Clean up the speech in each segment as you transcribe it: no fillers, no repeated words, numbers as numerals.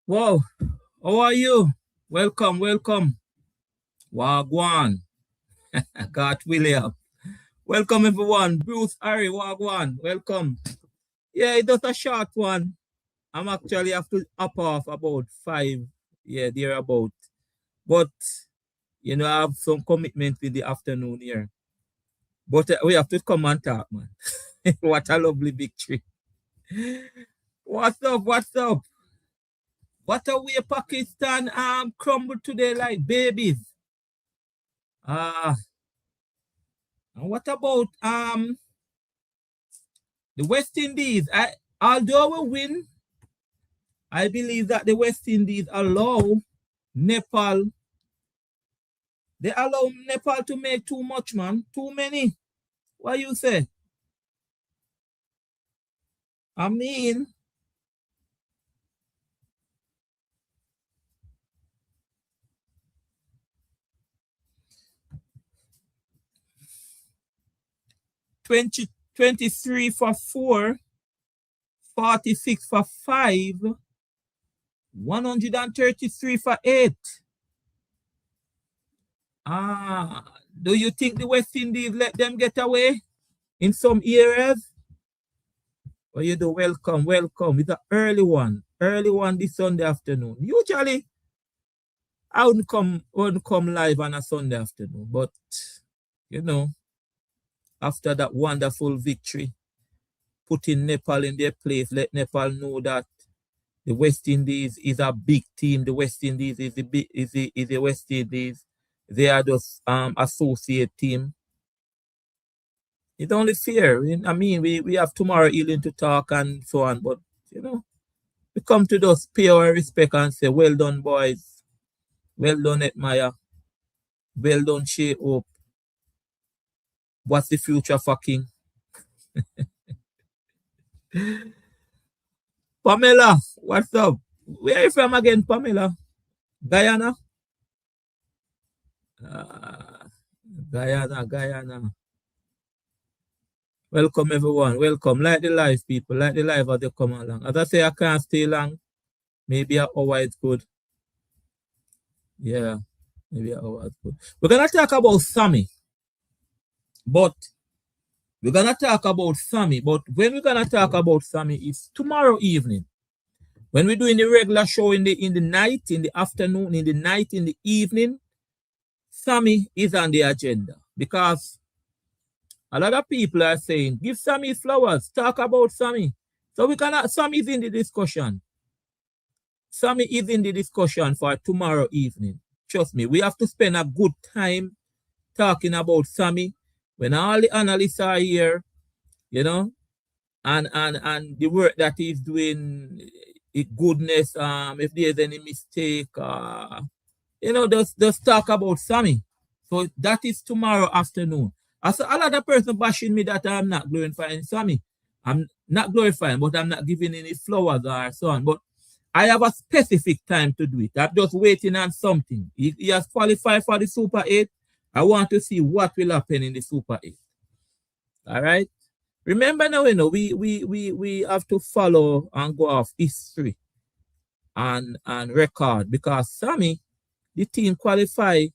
Wow, how are you? Welcome, welcome. Wagwan. Got William. Welcome everyone. Bruce, Harry, Wagwan. Welcome. Yeah, it was a short one. I'm actually have to up off about 5. Yeah, there about. But I have some commitment in the afternoon here. But we have to come and talk, man. What a lovely victory. What's up? What's up? What a way Pakistan crumbled today like babies. Ah, and what about the West Indies? Although we win, I believe that the West Indies allow Nepal. They allow Nepal to make too much, man. Too many. What you say? I mean, 23 for 4, 46 for 5, 133 for 8. Do you think the West Indies let them get away in some areas? Well, you do welcome, welcome. It's an early one this Sunday afternoon. Usually, I wouldn't come live on a Sunday afternoon, but you know, after that wonderful victory, putting Nepal in their place, let Nepal know that the West Indies is a big team. The West Indies is the West Indies. They are just associate team. It's only fair. I mean, we have tomorrow evening to talk and so on, but we come to just pay our respect and say, well done, boys. Well done, Etmaya. Well done, Shea Hope. What's the future for King? Pamela, what's up? Where are you from again, Pamela? Guyana? Uh, Guyana. Welcome, everyone. Welcome. Like the live, people. Like the live as they come along. As I say, I can't stay long. Maybe an hour is good. Yeah, maybe an hour is good. We're going to talk about Sammy. But when we're going to talk about Sammy, it's tomorrow evening. When we're doing the regular show in the night, in the afternoon, in the night, in the evening, Sammy is on the agenda. Because a lot of people are saying, give Sammy flowers, talk about Sammy. So Sammy is in the discussion. Sammy is in the discussion for tomorrow evening. Trust me, we have to spend a good time talking about Sammy. When all the analysts are here, and the work that he's doing, goodness, if there's any mistake, just talk about Sammy. So that is tomorrow afternoon. As a lot of person bashing me that I'm not glorifying Sammy. I'm not glorifying, but I'm not giving any flowers or so on. But I have a specific time to do it. I'm just waiting on something. He has qualified for the Super 8. I want to see what will happen in the Super 8. All right? Remember now, we have to follow and go off history and record, because Sammy, the team qualified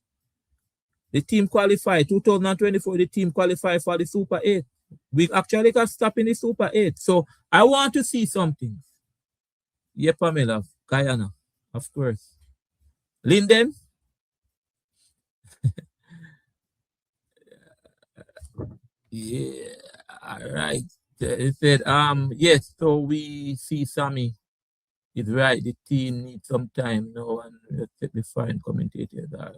2024, the team qualified for the Super 8. We actually got stopped in the Super 8. So I want to see something. Yeah, Pamela, Guyana, of course. Linden? Yeah, all right. It said, yes, so we see Sammy is right. The team needs some time now, and the fine commentators are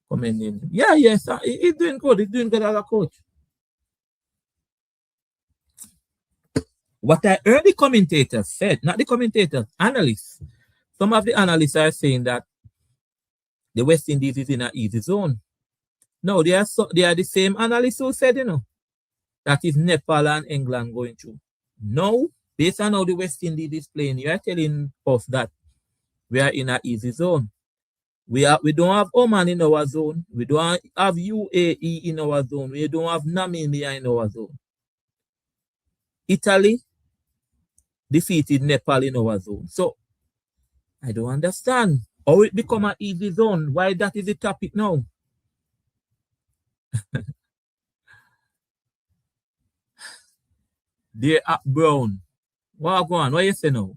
commending. Yeah, yes, he's doing good. He's doing good as a coach. What I heard the commentators said, not the commentators, analysts. Some of the analysts are saying that the West Indies is in an easy zone. No, they are the same analysts who said, that is Nepal and England going through. No, based on how the West Indies is playing, you are telling us that we are in an easy zone. We don't have Oman in our zone. We don't have UAE in our zone. We don't have Namibia in our zone. Italy defeated Nepal in our zone. So I don't understand. How it become an easy zone? Why that is the topic now? Dear Brown. What go on? What you say now?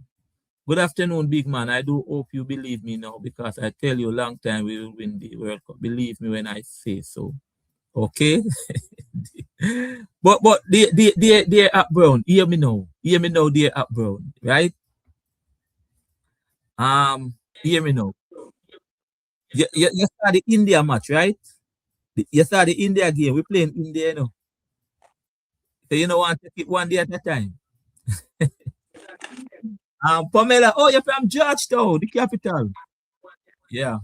Good afternoon, big man. I do hope you believe me now because I tell you long time we will win the World Cup. Believe me when I say so. Okay? but dear Brown, hear me now. Hear me now, dear Brown. Right? Hear me now. You saw the India match, right? You saw the India game. We playing India, you know. So you know want to take it one day at a time. Pamela, oh, you're from Georgetown, the capital. Yeah.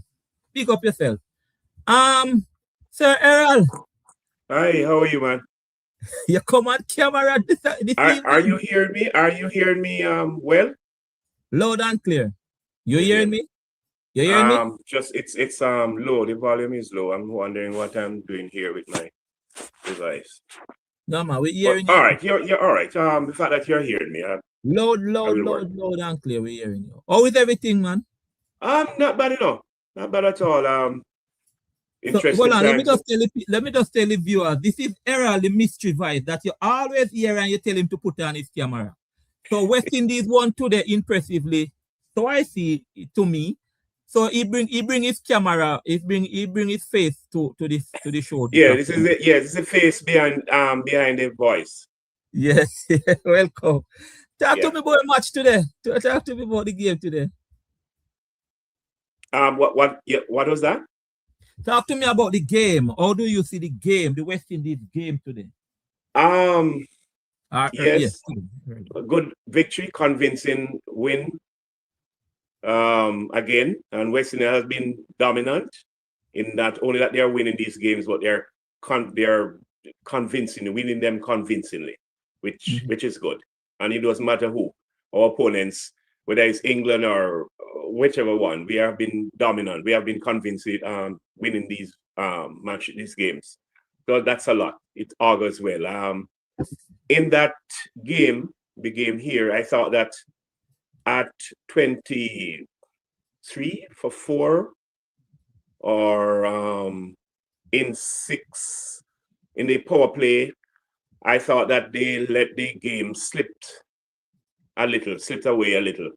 Pick up yourself. Sir Errol, Hi, how are you, man? you come on camera this Are you evening. hearing me? Are you hearing me? Well, Loud and clear. You good, hearing yeah. me? You hearing me? Just it's low. The volume is low. I'm wondering what I'm doing here with my device. No man, we But hearing all you. right, you're all right. The fact that you're hearing me, Loud, I loud, will work. loud, loud and clear. We hearing you. How is everything, man? Not bad enough. Not bad at all. So hold Interesting on, times. let me just tell the viewers. This is Errol, the mystery voice that you always hear and you tell him to put on his camera. So West Indies won today impressively. So I see to me. So he bring his camera, he bring his face to the show this Yeah, afternoon. this is the face behind the voice. Yes, welcome. Talk to Yeah. me about the match today. Talk to me about the game today. What was that? Talk to me about the game. How do you see the game, the West Indies game today? Um, Yes. yes, a good victory, convincing win. Again, and West Indies has been dominant in that only that they are winning these games, but they're convincingly winning them convincingly, which Mhm. which is good. And it doesn't matter who our opponents, whether it's England or whichever one, we have been dominant. We have been convincing winning these these games. So that's a lot. It augurs well. In that game, the game here, I thought that at 23 for 4 or in 6 in the power play, I thought that they let the game slipped away a little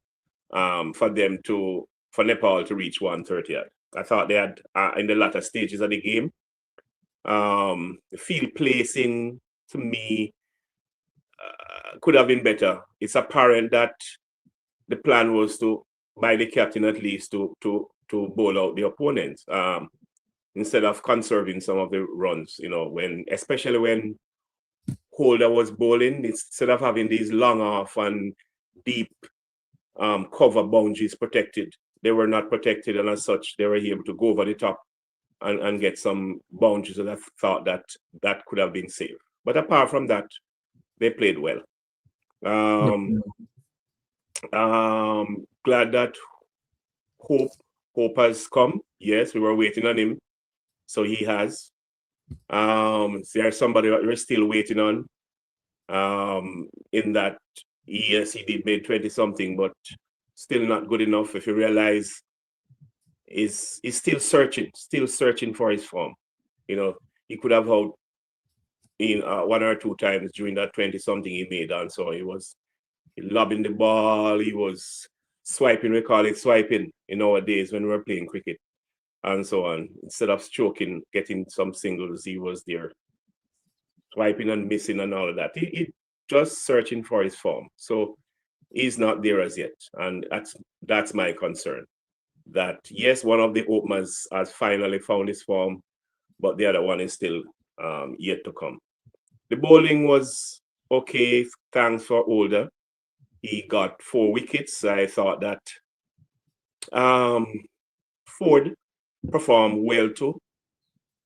for Nepal to reach 130. I thought they had in the latter stages of the game. The field placing to me could have been better. It's apparent that the plan was to, by the captain at least, to bowl out the opponent instead of conserving some of the runs. Especially when Holder was bowling, instead of having these long off and deep cover boundaries protected, they were not protected, and as such, they were able to go over the top and get some boundaries. And I thought that could have been saved. But apart from that, they played well. Yeah. Glad that Hope has come. Yes, we were waiting on him, so he has. There's somebody that we're still waiting on. In that, yes, he did made 20 something, but still not good enough. If you realize, he's still searching for his form. He could have out in one or two times during that 20 something he made, and so he was lobbing the ball. He was swiping. We call it swiping in our days when we were playing cricket, and so on. Instead of stroking, getting some singles, he was there swiping and missing and all of that. He just searching for his form. So he's not there as yet, and that's my concern. That yes, one of the openers has finally found his form, but the other one is still yet to come. The bowling was okay. Thanks for Older. He got 4 wickets. I thought that um, Ford performed well too.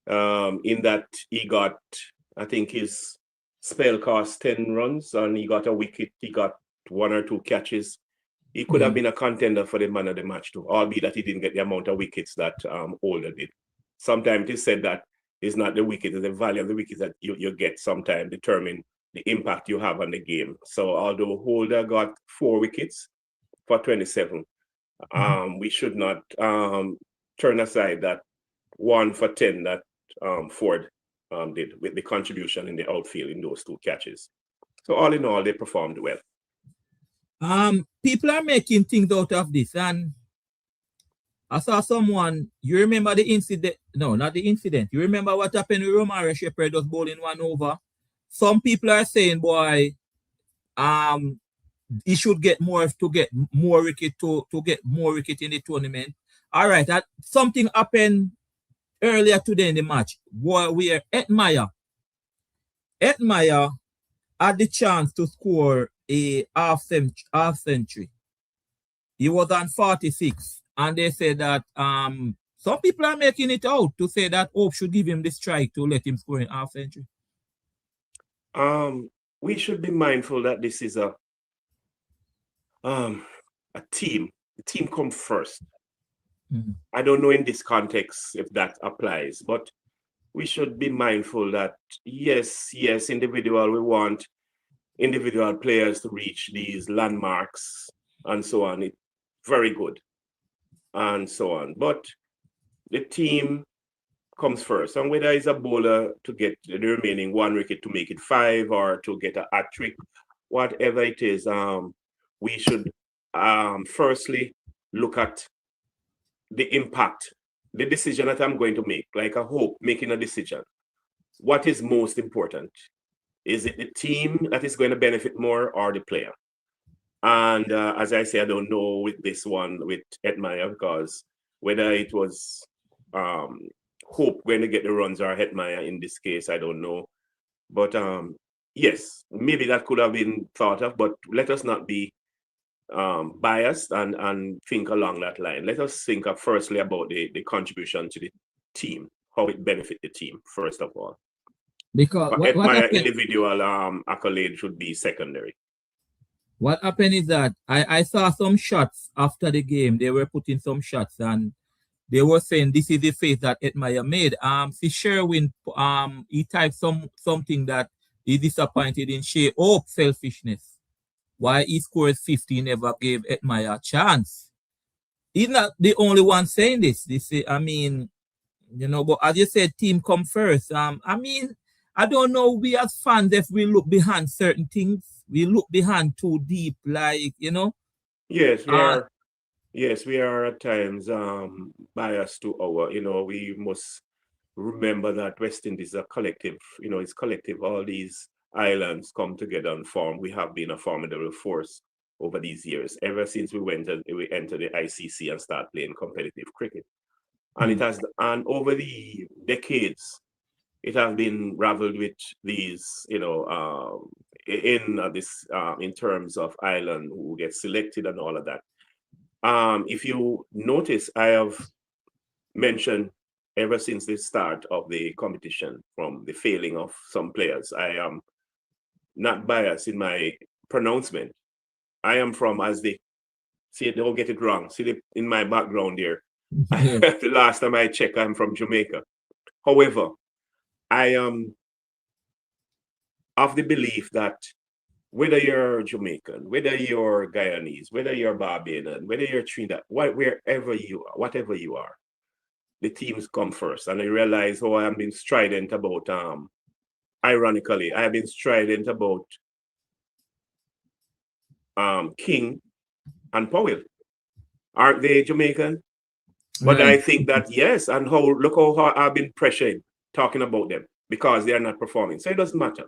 In that he got, I think his spell cost 10 runs and he got a wicket. He got one or two catches. He could have Yeah. been a contender for the man of the match too, albeit that he didn't get the amount of wickets that Older did. Sometimes it is said that it's not the wicket, it's the value of the wickets that you get sometimes determine the impact you have on the game. So although Holder got 4 wickets for 27, We should not turn aside that 1 for 10 that Ford did with the contribution in the outfield in those 2 catches. So all in all, they performed well. People are making things out of this, and I saw someone. You remember the incident? No, not the incident. You remember what happened with Romario Shepherd was bowling 1 over? Some people are saying, boy, he should get more to get more wicket to get more wicket in the tournament. All right, that something happened earlier today in the match where Edmire had the chance to score a half century. He was on 46, and they said that some people are making it out to say that Hope should give him the strike to let him score in half century. We should be mindful that this is a team. The team comes first. I don't know in this context if that applies, but we should be mindful that yes, individual, we want individual players to reach these landmarks and so on. It's very good and so on. But the team comes first. And whether it's a bowler to get the remaining 1 wicket to make it 5 or to get a hat trick, whatever it is, we should firstly look at the impact, the decision that I'm going to make, like a Hope making a decision. What is most important? Is it the team that is going to benefit more or the player? And as I say, I don't know with this one with Edmire, because whether it was Hope going to get the runs or Edmire in this case, I don't know. But yes, maybe that could have been thought of, but let us not be biased and think along that line. Let us think firstly about the contribution to the team, how it benefit the team, first of all. Because my individual accolade should be secondary. What happened is that I saw some shots after the game. They were putting some shots and they were saying this is the face that Edmire made. See Sherwin, he typed something that he disappointed in Shea Hope selfishness. Why he scores 50 never gave Edmire a chance. He's not the only one saying this. I mean, you know, but as you said, team come first. I mean, I don't know, we as fans, if we look behind certain things, we look behind too deep, like, you know. Yes, we are. Yes, we are at times biased to our, you know, we must remember that West Indies is a collective, you know, it's collective. All these islands come together and form. We have been a formidable force over these years, ever since we entered the ICC and started playing competitive cricket. And it has, and over the decades, it has been raveled with these, you know, in terms of island who get selected and all of that. If you notice, I have mentioned ever since the start of the competition, from the failing of some players, I am not biased in my pronouncement. I am from, as they see, don't get it wrong. See, in my background here, the last time I checked, I'm from Jamaica. However, I am of the belief that whether you're Jamaican, whether you're Guyanese, whether you're Barbadian, whether you're Trinidad, wherever you are, whatever you are, the teams come first. And I realize how I have been strident about, ironically, I have been strident about King and Powell. Aren't they Jamaican? But right. I think that, yes, and look how I've been pressured talking about them because they are not performing. So it doesn't matter.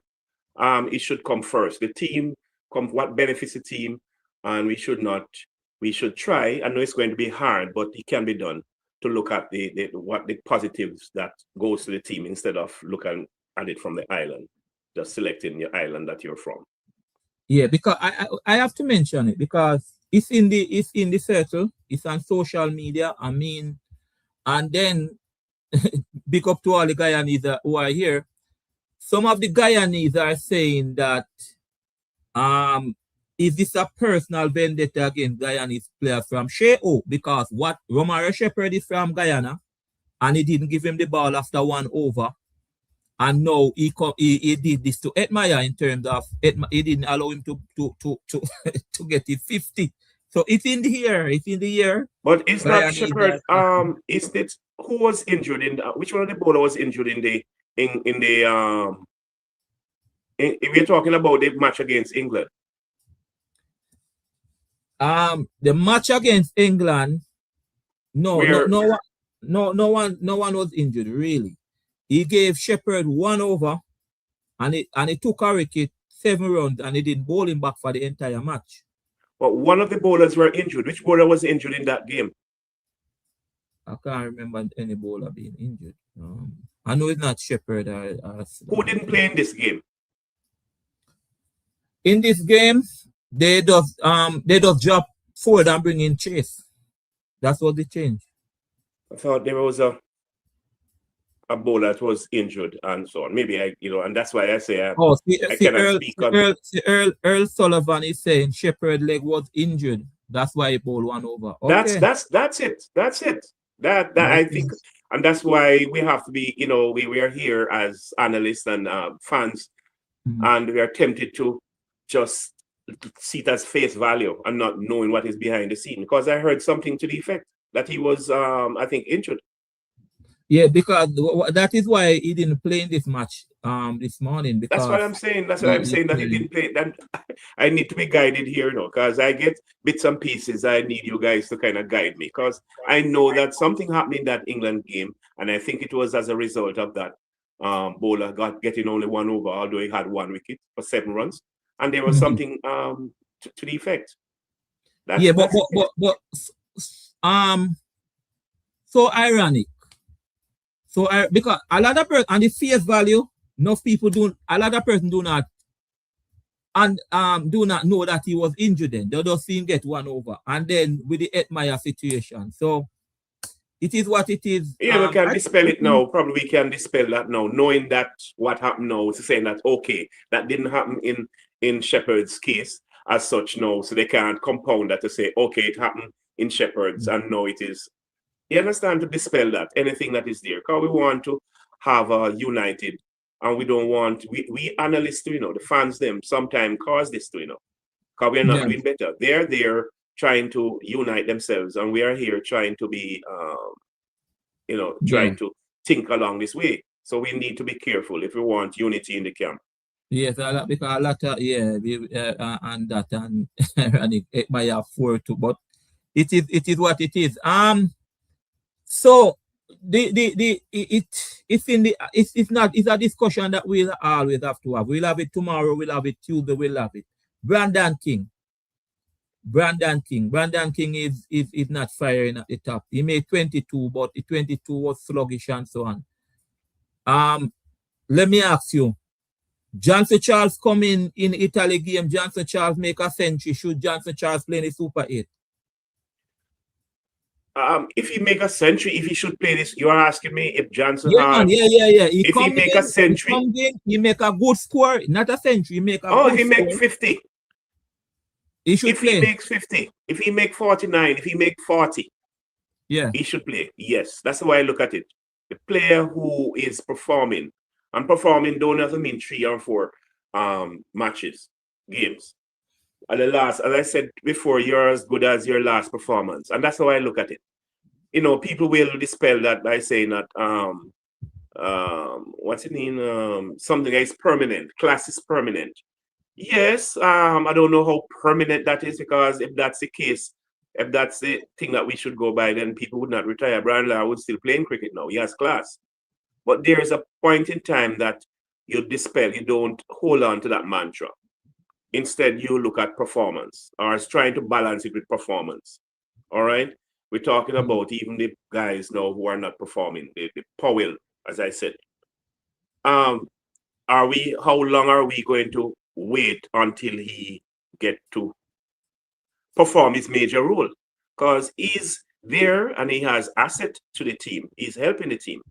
It should come first. The team, what benefits the team, and we should try. I know it's going to be hard, but it can be done to look at the positives that goes to the team instead of looking at it from the island, just selecting your island that you're from. Yeah, because I have to mention it because it's in the circle, it's on social media. I mean, and then big up to all the Guyanese who are here. Some of the Guyanese are saying that is this a personal vendetta against Guyanese players from Shea Hope? Because what Romario Shepherd is from Guyana and he didn't give him the ball after 1 over. And now he did this to Edmire in terms of he didn't allow him to get it 50 So it's in the air. It's in the air. But it's not Brian is Shepherd. Is it who was injured in which one of the bowler was injured in the in the we're talking about the match against England. The match against England, no, no, Where no one, no one was injured really. He gave Shepherd 1 over, and it took a wicket 7 runs, and he didn't bowl him back for the entire match. but one of the bowlers were injured. Which bowler was injured in that game? I can't remember any bowler being injured. I know it's not Shepherd. Who didn't play in this game? In this game, they just drop forward and bring in Chase. That's what they changed. I thought there was a bowler that was injured and so on. Maybe and that's why I say I cannot speak on. Earl Sullivan is saying Shepherd leg was injured. That's why he bowled 1 over. Okay. That's it. That I think, and that's why we have to be. We are here as analysts and fans, and we are tempted to just see it as face value and not knowing what is behind the scene. Because I heard something to the effect that he was, I think, injured. Yeah, because that is why he didn't play in this match this morning. Because that's what I'm saying. That's what I'm saying, that he didn't play. Then I need to be guided here, because I get bits and pieces. I need you guys to kind of guide me, because I know that something happened in that England game, and I think it was as a result of that bowler getting only 1 over, although he had 1 wicket for 7 runs, and there was something to the effect. So ironic. So because a lot of person and the face value, enough people a lot of person do not know that he was injured. Then they just see him get 1 over, and then with the Edmire situation. So it is what it is. Yeah, we can dispel it now. Probably we can dispel that now, knowing that what happened now is saying that okay, that didn't happen in Shepherd's case as such now, so they can't compound that to say okay, it happened in Shepherd's and no, it is. You understand, to dispel that, anything that is there, because we want to have a united, and we don't want, we analysts, the fans, them sometimes cause this, because we're not doing better. They're there trying to unite themselves, and we are here trying to be, trying to think along this way. So we need to be careful if we want unity in the camp. Yes, because a lot of, and that, and it might have 4-2, but it is what it is. So it's a discussion that we'll always have to have. We'll have it tomorrow, we'll have it Tuesday, we'll have it. Brandon King is not firing at the top. He made 22, but the 22 was sluggish and so on. Let me ask you, Johnson Charles come in Italy game, Johnson Charles make a century. Should Johnson Charles play in the Super 8? If he make a century, if he should play this, you are asking me if Johnson Yeah. If he make a century, he make a good score, not a century. He make a good if he make 50. He should play. He makes 50, if he make 49, if he make 40, he should play. Yes, that's the way I look at it. The player who is performing, and performing don't have to mean 3 or 4 games. At the last, as I said before, you're as good as your last performance, and that's how I look at it. People will dispel that by saying that what's it mean? Something is permanent. Class is permanent. Yes, I don't know how permanent that is, because if that's the case, if that's the thing that we should go by, then people would not retire. Brian Lara would still play in cricket now. He has class. But there is a point in time that you dispel, you don't hold on to that mantra. Instead, you look at performance, or is trying to balance it with performance. All right? We're talking about even the guys now who are not performing, the Powell, as I said. How long are we going to wait until he get to perform his major role? Because he's there and he has asset to the team. He's helping the team.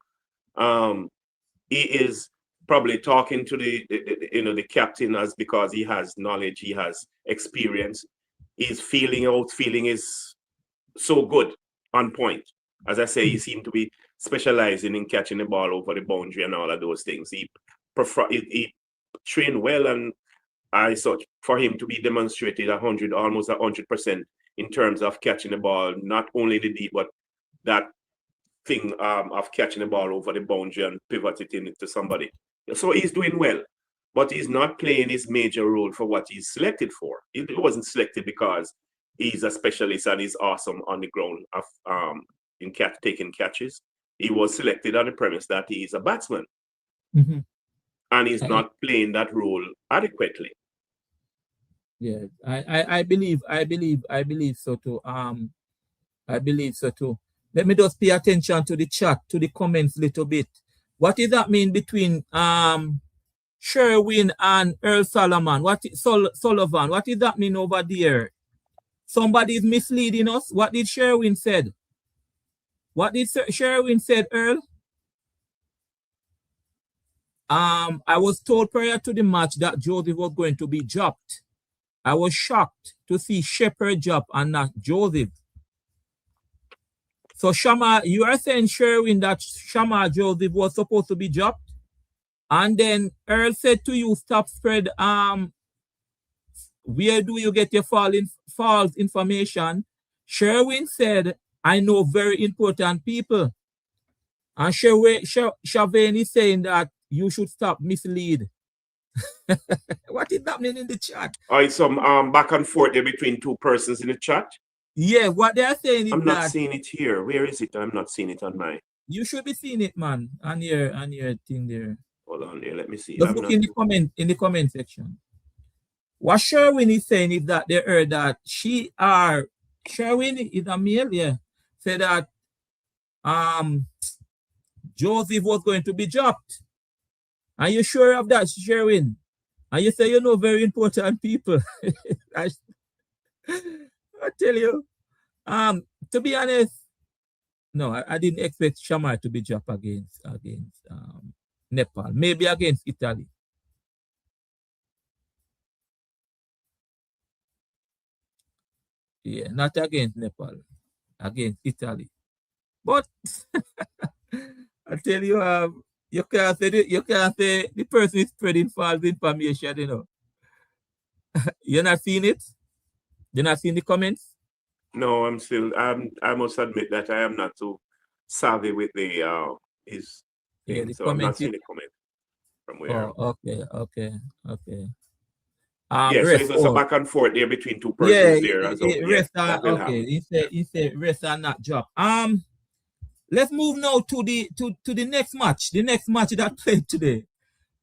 He is probably talking to the captain as because he has knowledge, he has experience. His feeling is so good, on point. As I say, he seemed to be specializing in catching the ball over the boundary and all of those things. He trained well, and I thought for him to be demonstrated almost 100% in terms of catching the ball, not only the deep, but that thing of catching the ball over the boundary and pivot it into somebody. So he's doing well, but he's not playing his major role for what he's selected for. He wasn't selected because he's a specialist and he's awesome on the ground of in taking catches. He was selected on the premise that he is a batsman, and he's not playing that role adequately. Yeah, I believe so too. I believe so too. Let me just pay attention to the chat, to the comments a little bit. What does that mean between Sherwin and Earl Solomon? Sullivan? What does that mean over there? Somebody is misleading us. What did Sherwin said? What did Sherwin said, Earl? I was told prior to the match that Joseph was going to be dropped. I was shocked to see Shepherd drop and not Joseph. So Shama, you are saying, Sherwin, that Shama Joseph was supposed to be dropped? And then Earl said to you, stop spread, where do you get your false information? Sherwin said, I know very important people. And Shavane is saying that you should stop mislead. What is happening in the chat? It's some back and forth there between two persons in the chat. Yeah, what they're saying is I'm not seeing it here. Where is it? I'm not seeing it on my. You should be seeing it, man, on your thing there. Hold on there. Let me see. Just look in the comment section. What Sherwin is saying is that they heard that Sherwin is a male, yeah, said that Joseph was going to be dropped. Are you sure of that, Sherwin? And you say you know very important people. I tell you, to be honest, no, I didn't expect Shamar to be dropped against Nepal. Maybe against Italy. Yeah, not against Nepal, against Italy. But I tell you, you can't say the person is spreading false information, you know. You're not seeing it? You're not seeing the comments? No, I'm still. I must admit that I am not too savvy with the his thing, the so I'm not seeing the comment from where. Oh, okay. Yeah, so it's a back and forth there between two persons there as well. Okay. He said rest and not drop. Let's move now to the next match. The next match that played today.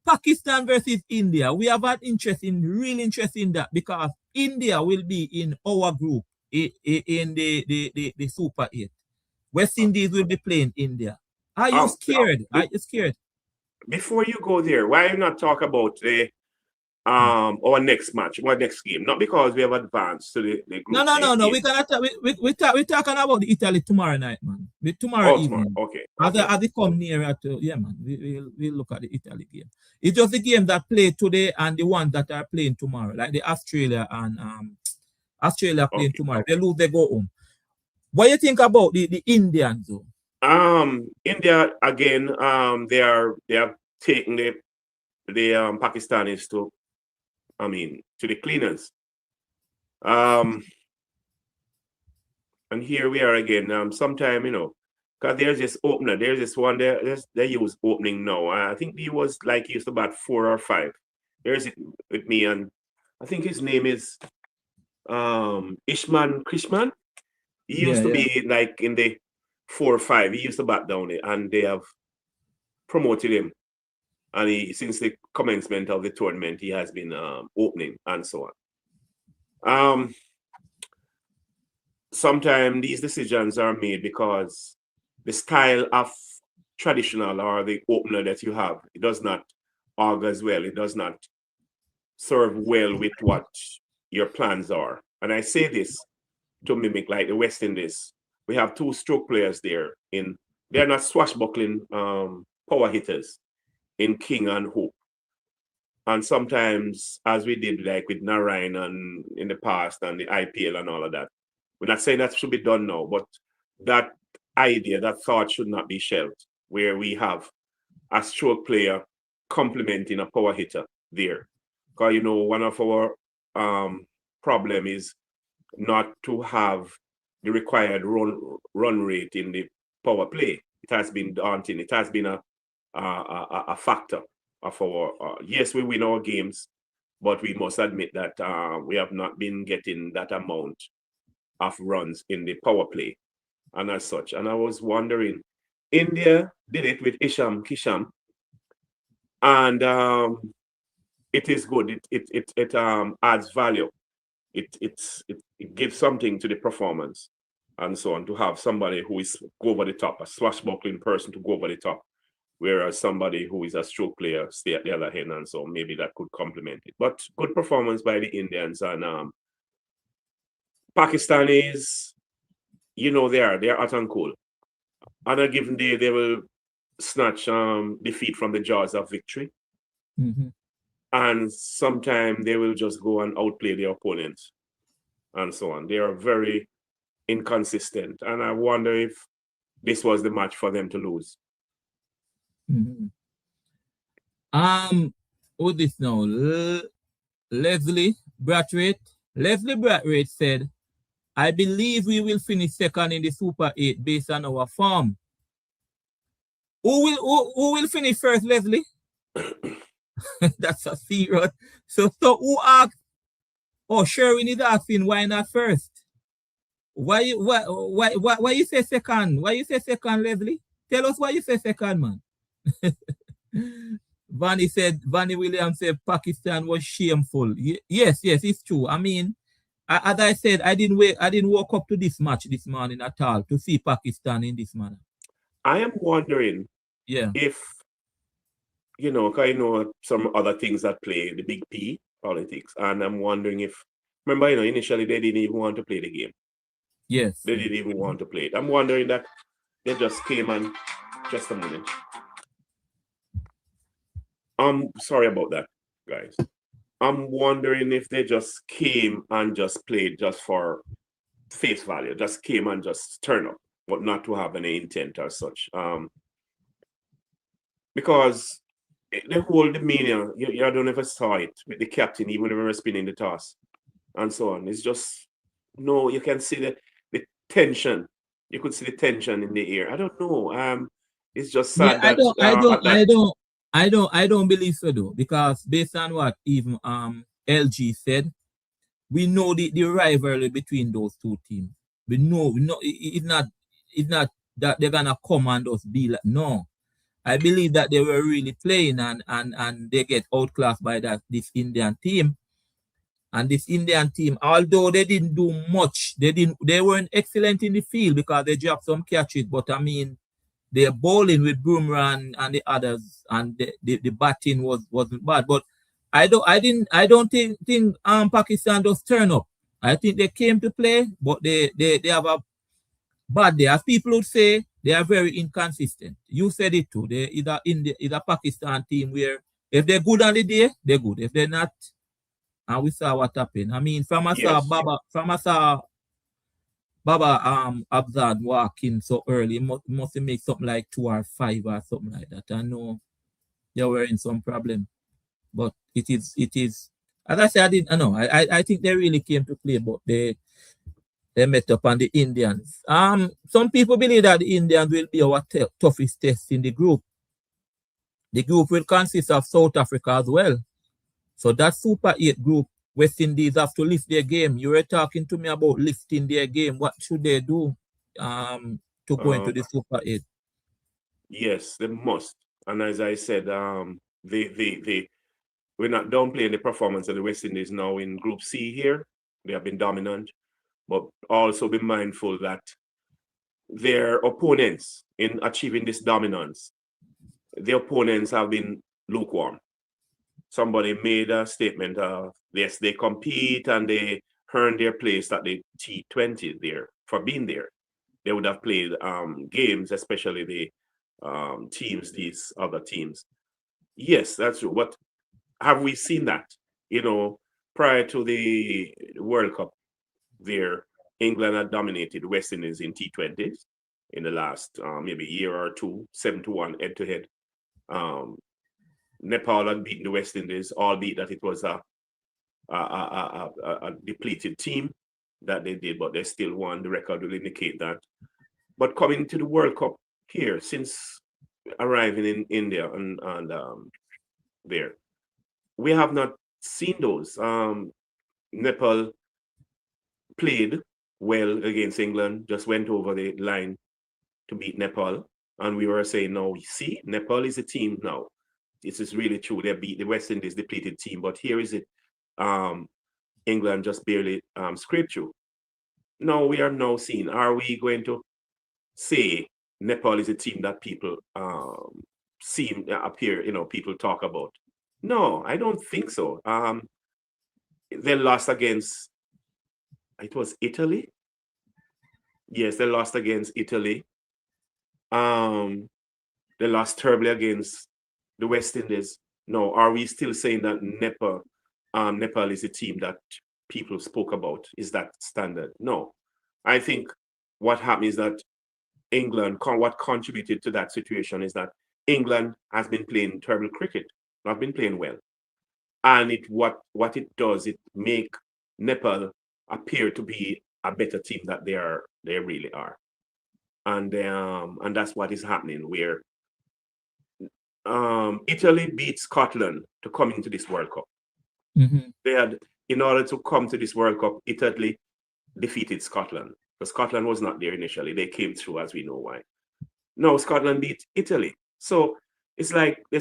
Pakistan versus India. We have an real interest in that because India will be in our group in the Super 8. West Indies will be playing India. Are you scared? Are you scared? Before you go there, why not talk about the our next match, our next game? Not because we have advanced to the group. No. We're talking about the Italy tomorrow night, man. Tomorrow evening. Okay. As they come nearer to, yeah, man. We'll look at the Italy game. It's just the game that played today and the ones that are playing tomorrow, like the Australia and Australia playing tomorrow. They lose, they go home. What do you think about the Indians, though? India again. They have taken the Pakistanis to the cleaners. And here we are again. Sometime, because there's this opener. There's this one there. They use opening now. I think he was like used about 4 or 5. There's it with me, and I think his name is Ishman Krishman. He used to be like in the 4 or 5. He used to bat down it, and they have promoted him. And since the commencement of the tournament, he has been opening and so on. Sometimes these decisions are made because the style of traditional or the opener that you have, it does not augur as well. It does not serve well with what your plans are. And I say this to mimic like the West Indies. We have 2 stroke players there. They're not swashbuckling power hitters in King and Hope. And sometimes, as we did like with Narayan and in the past and the IPL and all of that, we're not saying that should be done now, but that idea, that thought should not be shelved, where we have a stroke player complementing a power hitter there. Because, one of our problem is not to have the required run rate in the power play. It has been daunting. It has been a factor of our. Yes, we win our games, but we must admit that we have not been getting that amount of runs in the power play, and as such. And I was wondering, India did it with Isham Kisham, and it is good. It adds value. It gives something to the performance and so on, to have somebody who is go over the top, a swashbuckling person to go over the top, whereas somebody who is a stroke player stay at the other end, and so maybe that could complement it. But good performance by the Indians. And Pakistanis, they're hot and cool. On a given day, they will snatch defeat from the jaws of victory. Mhm. And sometimes they will just go and outplay their opponents and so on. They are very inconsistent. And I wonder if this was the match for them to lose. Mhm. Who this now? Leslie Brathwaite. Leslie Brathwaite said, I believe we will finish second in the Super 8 based on our form. Who will finish first, Leslie? That's a serious. So who asked? Oh, Sherwin is asking why not first? Why you say second? Why you say second, Leslie? Tell us why you say second, man. Vanny Williams said Pakistan was shameful. Yes, it's true. I mean, as I said, I didn't walk up to this match this morning at all to see Pakistan in this manner. I am wondering Yeah. if, 'cause I know some other things that play, the big P, politics. And I'm wondering if, remember, initially they didn't even want to play the game. Yes. They didn't even want to play it. I'm wondering that they just came and, just a minute. I'm sorry about that, guys. I'm wondering if they just came and just played just for face value, just came and just turn up, but not to have any intent or such. Because the whole demeanor, you don't ever saw it with the captain, even when we were spinning the toss and so on. It's just, no, you can see the tension. You could see the tension in the air. I don't know. It's just Yeah, sad that at that. I don't believe so though, because based on what even LG said, we know the rivalry between those two teams. We know it's not that they're gonna come and just be like, no. I believe that they were really playing and they get outclassed by this Indian team. And this Indian team, although they didn't do much, they weren't excellent in the field because they dropped some catches. But I mean, they're bowling with Bumrah and the others, and the batting wasn't bad. But I don't think Pakistan just turn up. I think they came to play, but they have a bad day. As people would say, they are very inconsistent. You said it too. They either Pakistan team where if they're good on the day, they're good. If they're not, and we saw what happened. I mean, Yes. From I saw Baba Abzad walking so early, must make something like 2 or 5 or something like that. I know they were in some problem. But it is as I said, I know. I think they really came to play, but they met up on the Indians. Some people believe that the Indians will be our toughest test in the group. The group will consist of South Africa as well. So that Super 8 group, West Indies have to lift their game. You were talking to me about lifting their game. What should they do to go into the Super 8? Yes, they must. And as I said, we're not downplaying the performance of the West Indies now in Group C here. They have been dominant, but also be mindful that their opponents in achieving this dominance, the opponents have been lukewarm. Somebody made a statement of, yes, they compete and they earn their place at the T20 there for being there. They would have played games, especially the teams, these other teams. Yes, that's true. But have we seen that? Prior to the World Cup, there, England had dominated West Indies in T20s in the last maybe year or two, 7-1 head to head. Nepal had beaten the West Indies, albeit that it was a depleted team. that they did, but they still won. The record will indicate that. But coming to the World Cup here, since arriving in India and there, we have not seen those. Nepal played well against England, just went over the line to beat Nepal. And we were saying, no, see, Nepal is a team now. This is really true. They beat the West Indies depleted team, but here is it. England just barely scraped through. Now we are now seeing, are we going to say Nepal is a team that people appear, people talk about? No, I don't think so. They lost against, it was Italy. Yes, they lost against Italy. They lost terribly against the West Indies. No, are we still saying that Nepal is a team that people spoke about? Is that standard? No. I think what happened is that what contributed to that situation is that England has been playing terrible cricket, not been playing well. And what it does, it make Nepal appear to be a better team that they really are. And that's what is happening, where Italy beat Scotland to come into this World Cup. Mm-hmm. They had, in order to come to this World Cup, Italy defeated Scotland. But Scotland was not there initially. They came through, as we know why. No, Scotland beat Italy. So it's like the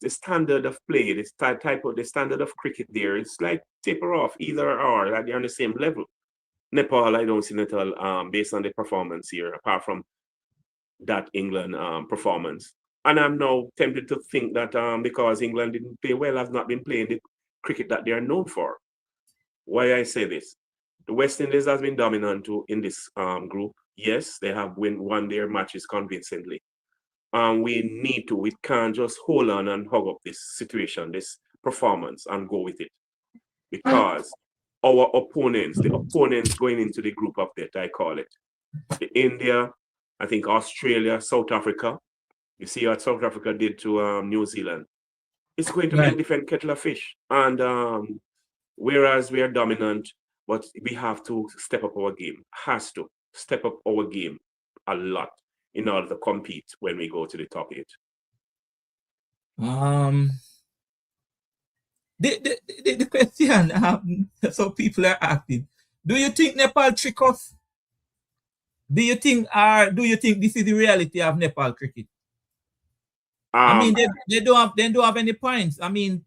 standard of play, the standard of cricket there. It's like taper off, either or, like they're on the same level. Nepal, I don't see Nepal based on the performance here, apart from that England performance. And I'm now tempted to think that because England didn't play well, have not been playing the cricket that they are known for. Why I say this? The West Indies has been dominant in this group. Yes, they have won their matches convincingly. We can't just hold on and hug up this situation, this performance, and go with it. Because our opponents, the opponents going into the group of death, I call it. The India, I think Australia, South Africa. You see what South Africa did to New Zealand. It's going to be a different kettle of fish. And whereas we are dominant, but we have to step up our game. Has to step up our game a lot in order to compete when we go to the top 8. The question so people are asking, do you think Nepal trick us? Do you think this is the reality of Nepal cricket? I mean, they don't have any points. I mean,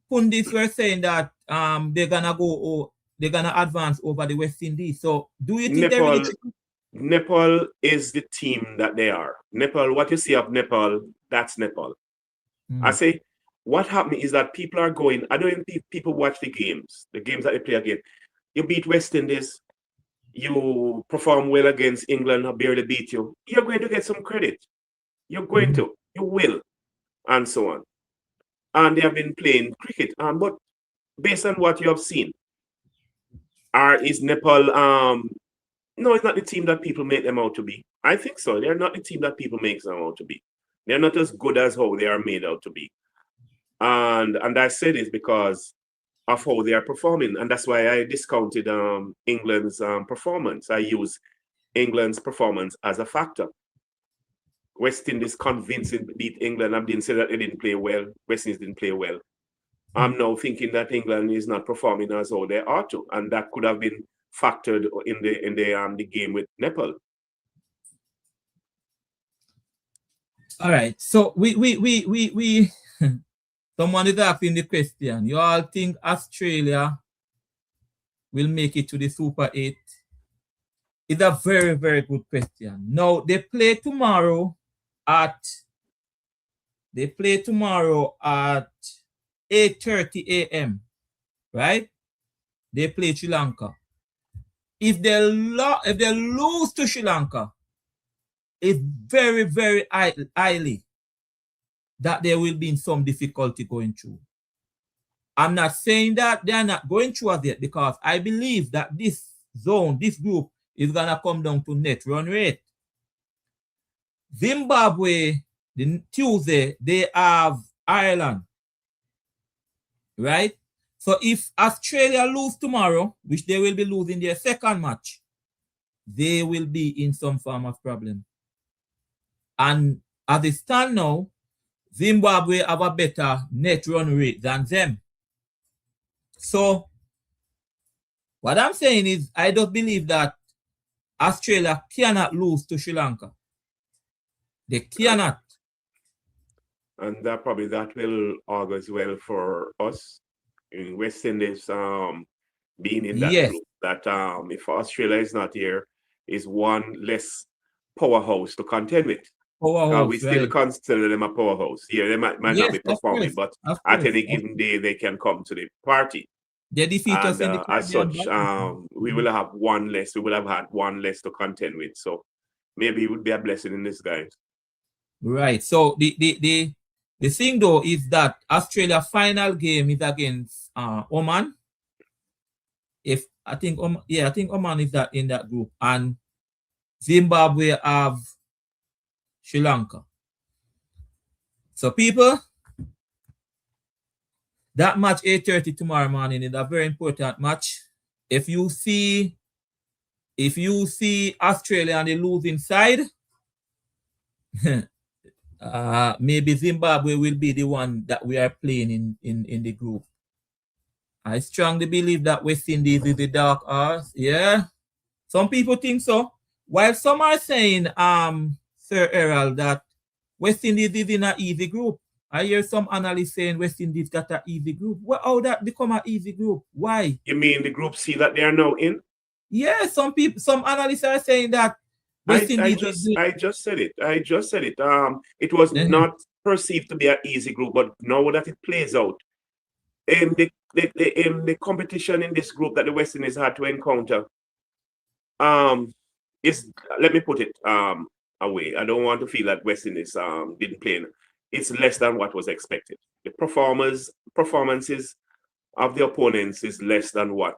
pundits were saying that they're gonna advance over the West Indies. So do you think Nepal is the team that they are? Nepal, what you see of Nepal, that's Nepal. I say what happened is that people are going, I don't think people watch the games that they play again. You beat West Indies, you perform well against England, or barely beat you, you're going to get some credit. You're going to, you will, and so on. And they have been playing cricket. But based on what you have seen, is Nepal no, it's not the team that people make them out to be. I think so. They're not the team that people make them out to be. They're not as good as how they are made out to be. And I say this because of how they are performing. And that's why I discounted England's performance. I use England's performance as a factor. West Indies convincing beat England. I didn't say that they didn't play well. West Indies didn't play well. I'm now thinking that England is not performing as how they ought to. And that could have been factored in the game with Nepal. All right. So we someone is asking the question. You all think Australia will make it to the Super 8? It's a very, very good question. Now they play tomorrow at 8:30 a.m. Right? They play Sri Lanka. If they lose to Sri Lanka, it's very, very highly that there will be some difficulty going through. I'm not saying that they are not going through as yet, because I believe that this group, is going to come down to net run rate. Zimbabwe, Tuesday, they have Ireland, right? So if Australia lose tomorrow, which they will be losing their second match, they will be in some form of problem. And as it stand now, Zimbabwe have a better net run rate than them. So what I'm saying is I don't believe that Australia cannot lose to Sri Lanka. They cannot. And that probably that will augurs well for us in West Indies being in that Yes, group. That if Australia is not here, is one less powerhouse to contend with. We powerhouse, still right? consider them a powerhouse. Yeah, they might not Yes, be performing, but of at course. any given day they can come to the party. They defeat us And in the as Caribbean such, Basin. we will have one less. We will have had one less to contend with. So maybe it would be a blessing in disguise. Right. So the thing though is that Australia final game is against Oman. If I think I think Oman is that in that group, and Zimbabwe have Sri Lanka. So people, that match 8:30 tomorrow morning is a very important match. If you see Australia on the losing side, maybe Zimbabwe will be the one that we are playing in the group. I strongly believe that West Indies is the dark horse. Yeah, some people think so. While some are saying, Sir Errol, that West Indies is in an easy group. I hear some analysts saying West Indies got an easy group. Well, how that become an easy group? Why? You mean the group C that they are now in? Yeah, some analysts are saying that West Indies is the. I just said it. I just said it. It was Uh-huh. not perceived to be an easy group, but now that it plays out, the competition in this group that the West Indies had to encounter, um, is, let me put it away. I don't want to feel that West Indies didn't play. It's less than what was expected. The performances of the opponents is less than what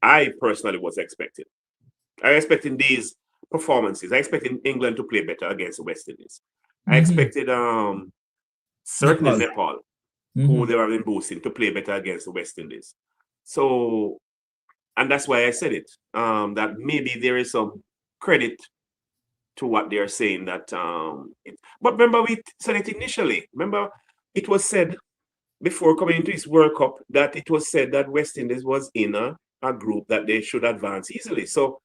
I personally was expecting. I expected these performances. I expected England to play better against the West Indies. I Mm-hmm. expected certainly Nepal. Nepal, who Mm-hmm. they were in boosting, to play better against the West Indies. So, and that's why I said it. That maybe there is some credit to what they're saying. But remember, we said it initially. Remember, it was said before coming into this World Cup that it was said that West Indies was in a group that they should advance easily. So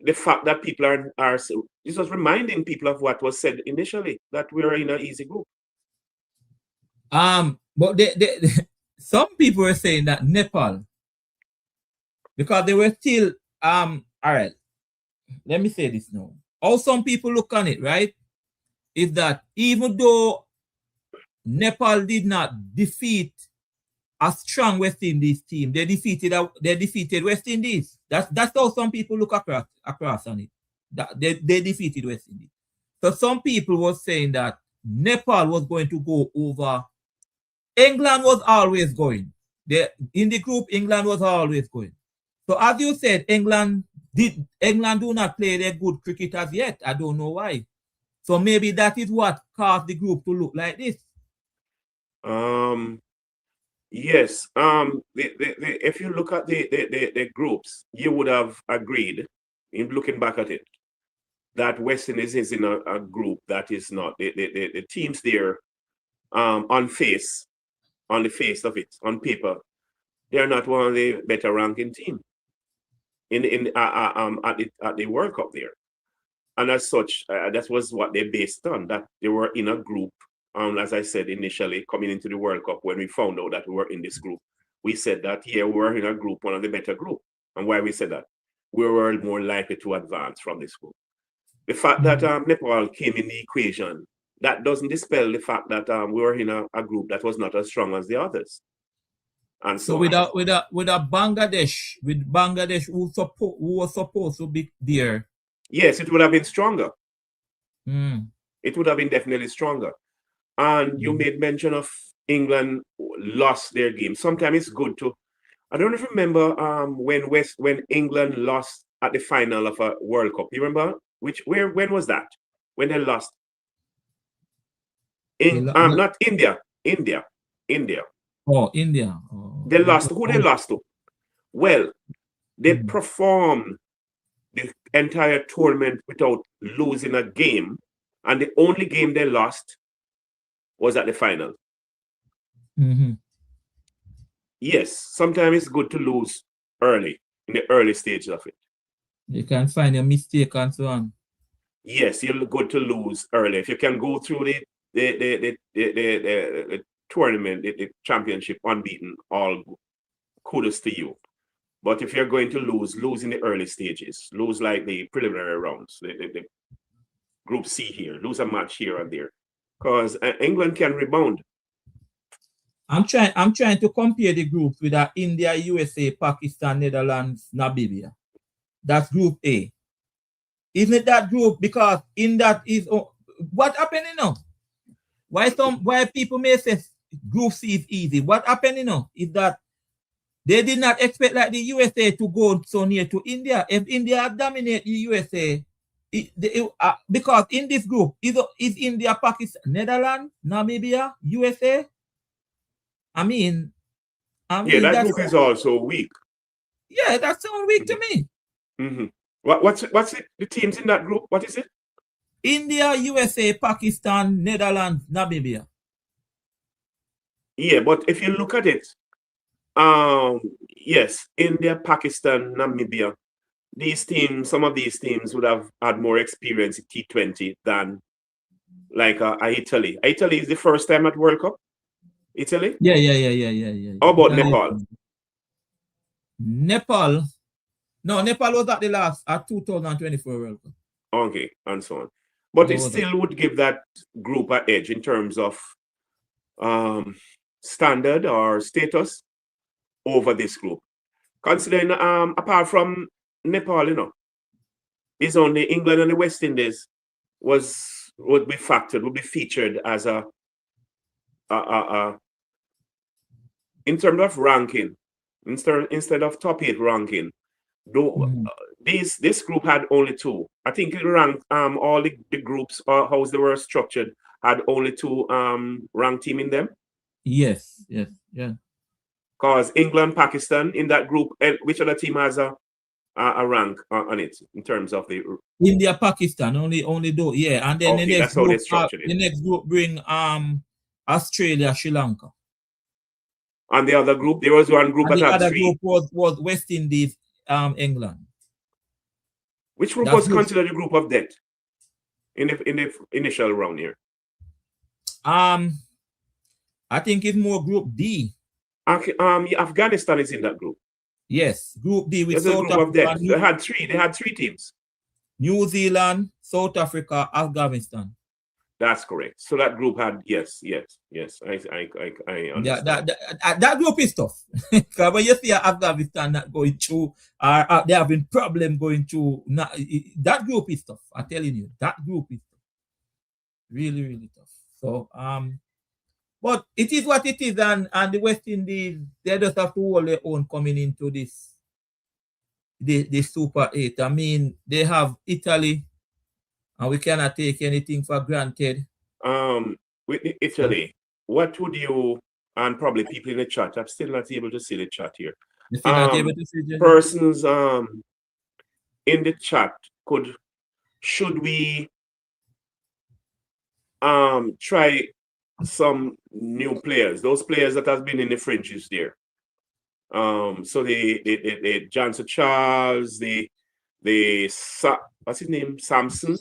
the fact that people are this was reminding people of what was said initially, that we are in an easy group. But some people were saying that Nepal, because they were still all right, let me say this now. How some people look on it, right? Is that even though Nepal did not defeat a strong West Indies team, they defeated West Indies. That's how some people look across on it. That they defeated West Indies. So some people were saying that Nepal was going to go over. England was always going. In the group, England was always going. So as you said, England do not play their good cricket as yet. I don't know why. So maybe that is what caused the group to look like this. Yes. If you look at the groups, you would have agreed, in looking back at it, that West Indies is in a group that is not the teams there on the face of it, on paper, they are not one of the better ranking team at the World Cup there. And as such, that was what they based on, that they were in a group. As I said initially, coming into the World Cup, when we found out that we were in this group, we said that, yeah, we were in a group, one of the better group. And why we said that? We were more likely to advance from this group. The fact that Nepal came in the equation, that doesn't dispel the fact that we were in a group that was not as strong as the others, and So so on. with a Bangladesh who was supposed to be there. Yes, it would have been stronger. Mm. It would have been definitely stronger. And you made mention of England lost their game. Sometimes it's good to. I don't remember when England lost at the final of a World Cup. You remember when was that? When they lost? Not India. Oh, India. Oh, They lost. Who they lost to? Well, they mm-hmm. performed the entire tournament without losing a game, and the only game they lost was at the final. Mm-hmm. Yes, sometimes it's good to lose early in the early stage of it. You can find a mistake and so on. Yes, you're good to lose early. If you can go through the tournament, the championship unbeaten, all kudos to you. But if you're going to lose in the early stages, lose like the preliminary rounds, the Group C here, lose a match here and there, because England can rebound. I'm trying to compare the groups with India, USA, Pakistan, Netherlands, Namibia. That's Group A. Isn't it that group? Because in that is what happened, you know? Why people may say Group C is easy? What happened, you know, is that they did not expect like the USA to go so near to India. If India dominate the USA, because in this group is India, Pakistan, Netherlands, Namibia, USA. I mean, Yeah, that that's group is also weak. yeah, that sounds weak to me. Mm-hmm. What's it, the teams in that group? What is it? India, USA, Pakistan, Netherlands, Namibia. Yeah, but if you look at it, yes, India, Pakistan, Namibia, these teams, some of these teams would have had more experience in T20 than like Italy. Italy is the first time at World Cup. Italy? Yeah. How about Italy, Nepal? Nepal. No, Nepal was at the last at 2024 World Cup. Okay, and so on. But They it was still would give that group an edge in terms of standard or status over this group. Considering apart from Nepal, you know, it's only England and the West Indies would be factored, would be featured as a in terms of ranking, instead of top 8 ranking. Though this group had only two. I think it ranked all the groups or how they were structured had only two ranked team in them. yes. Because England, Pakistan in that group, which other team has a rank on it in terms of the India, Pakistan, only though, yeah. And then okay, that's how they structured it. the next group bring Australia, Sri Lanka. And the other group, there was one group And that the had other three. group was West Indies, England. Which group That's was group. considered a group of death in the initial round here? I think it's more Group D. Afghanistan is in that group. Yes, Group D with There's a South group of death. Africa, They had three teams. New Zealand, South Africa, Afghanistan. That's correct. So that group had yes. I understand. That group is tough. Because when you see Afghanistan not going through, they having problem going through. That group is tough. I'm telling you, that group is tough. Really, really tough. So but it is what it is, and the West Indies, they just have to hold their own coming into this the Super 8. I mean, they have Italy, and we cannot take anything for granted. With Italy, what would you, and probably people in the chat, I'm still not able to see the chat here. You're still not able to see persons in the chat should we try some new players, those players that have been in the fringes there. So the Johnson Charles, what's his name? Samson,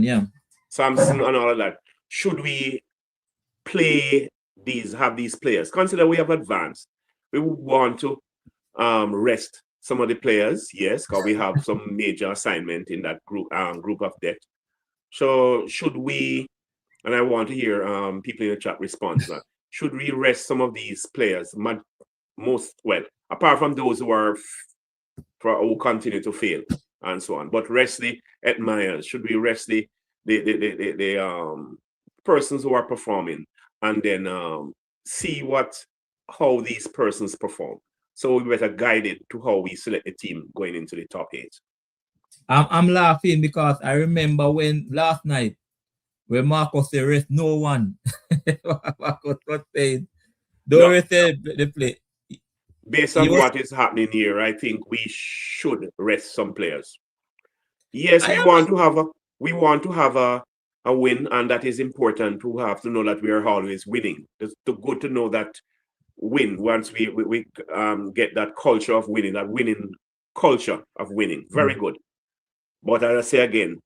yeah. Samson and all of that. Should we have these players? Consider we have advanced. We would want to rest some of the players, yes, because we have some major assignment in that group of death. So should we, and I want to hear people in the chat respond to that. Should we rest some of these players? Apart from those who continue to fail and so on, but rest the admirers. Should we rest the persons who are performing, and then see how these persons perform? So we better guide it to how we select the team going into the top 8. I'm laughing because I remember when last night when Marcus said rest no one. Marcus was saying Don't rest the play. Based on what is happening here, I think we should rest some players. Yes, we want to have a win, and that is important. We have to know that we are always winning. It's good to know that win once we get that culture of winning, that winning culture of winning. Very good. But as I say again,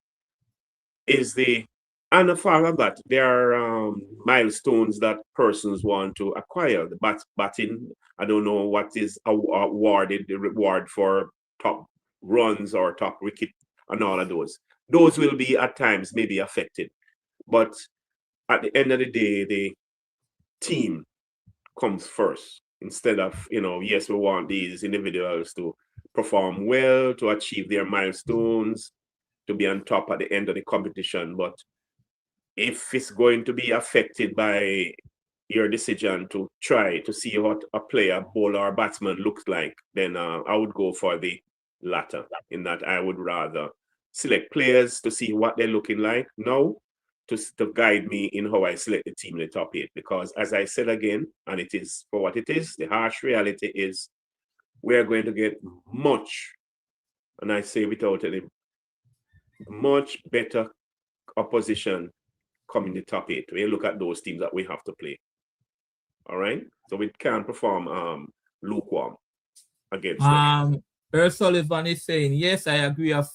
and apart from that, there are milestones that persons want to acquire. The batting, I don't know what is awarded, the reward for top runs or top wicket and all of those. Those will be at times maybe affected. But at the end of the day, the team comes first instead of, yes, we want these individuals to perform well, to achieve their milestones, to be on top at the end of the competition. But if it's going to be affected by your decision to try to see what a player, bowler, or batsman looks like, then I would go for the latter, in that I would rather select players to see what they're looking like now to guide me in how I select the team in the top 8. Because as I said again, and it is for what it is, the harsh reality is we're going to get much, and I say without any, much better opposition come in the top 8. We look at those teams that we have to play. All right, so we can't perform lukewarm against them. Earl Sullivan is saying, yes, I agree of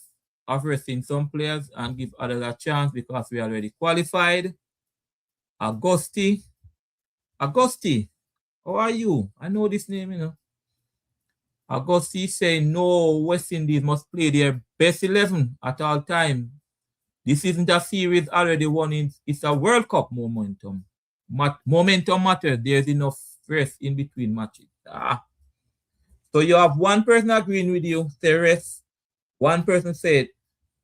resting some players and give others a chance because we already qualified. Augusti, how are you? I know this name, Augusti is saying, no, West Indies must play their best 11 at all time. This isn't a series already won. It's a World Cup momentum. Momentum matters. There's enough rest in between matches. So you have one person agreeing with you, say rest. One person said,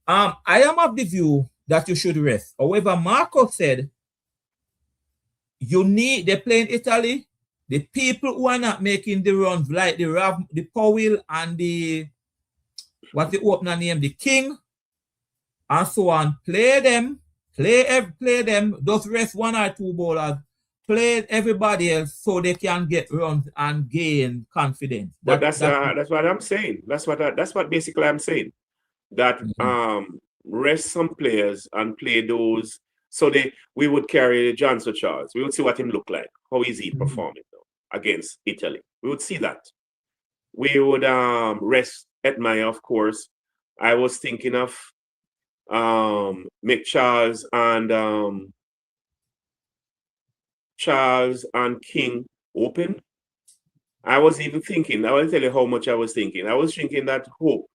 I am of the view that you should rest. However, Marco said, they play in Italy. The people who are not making the runs, like the Powell and what's the opener name, the King, and so on, play them, just rest one or two bowlers, play everybody else so they can get runs and gain confidence. But that's what I'm saying. That's what basically I'm saying. That rest some players and play those. So we would carry Johnson Charles. We would see what him look like. How is he performing against Italy? We would see that. We would rest Edmire, of course. I was thinking of make Charles and King open. I was even thinking, I will tell you how much I was thinking. I was thinking that Hope,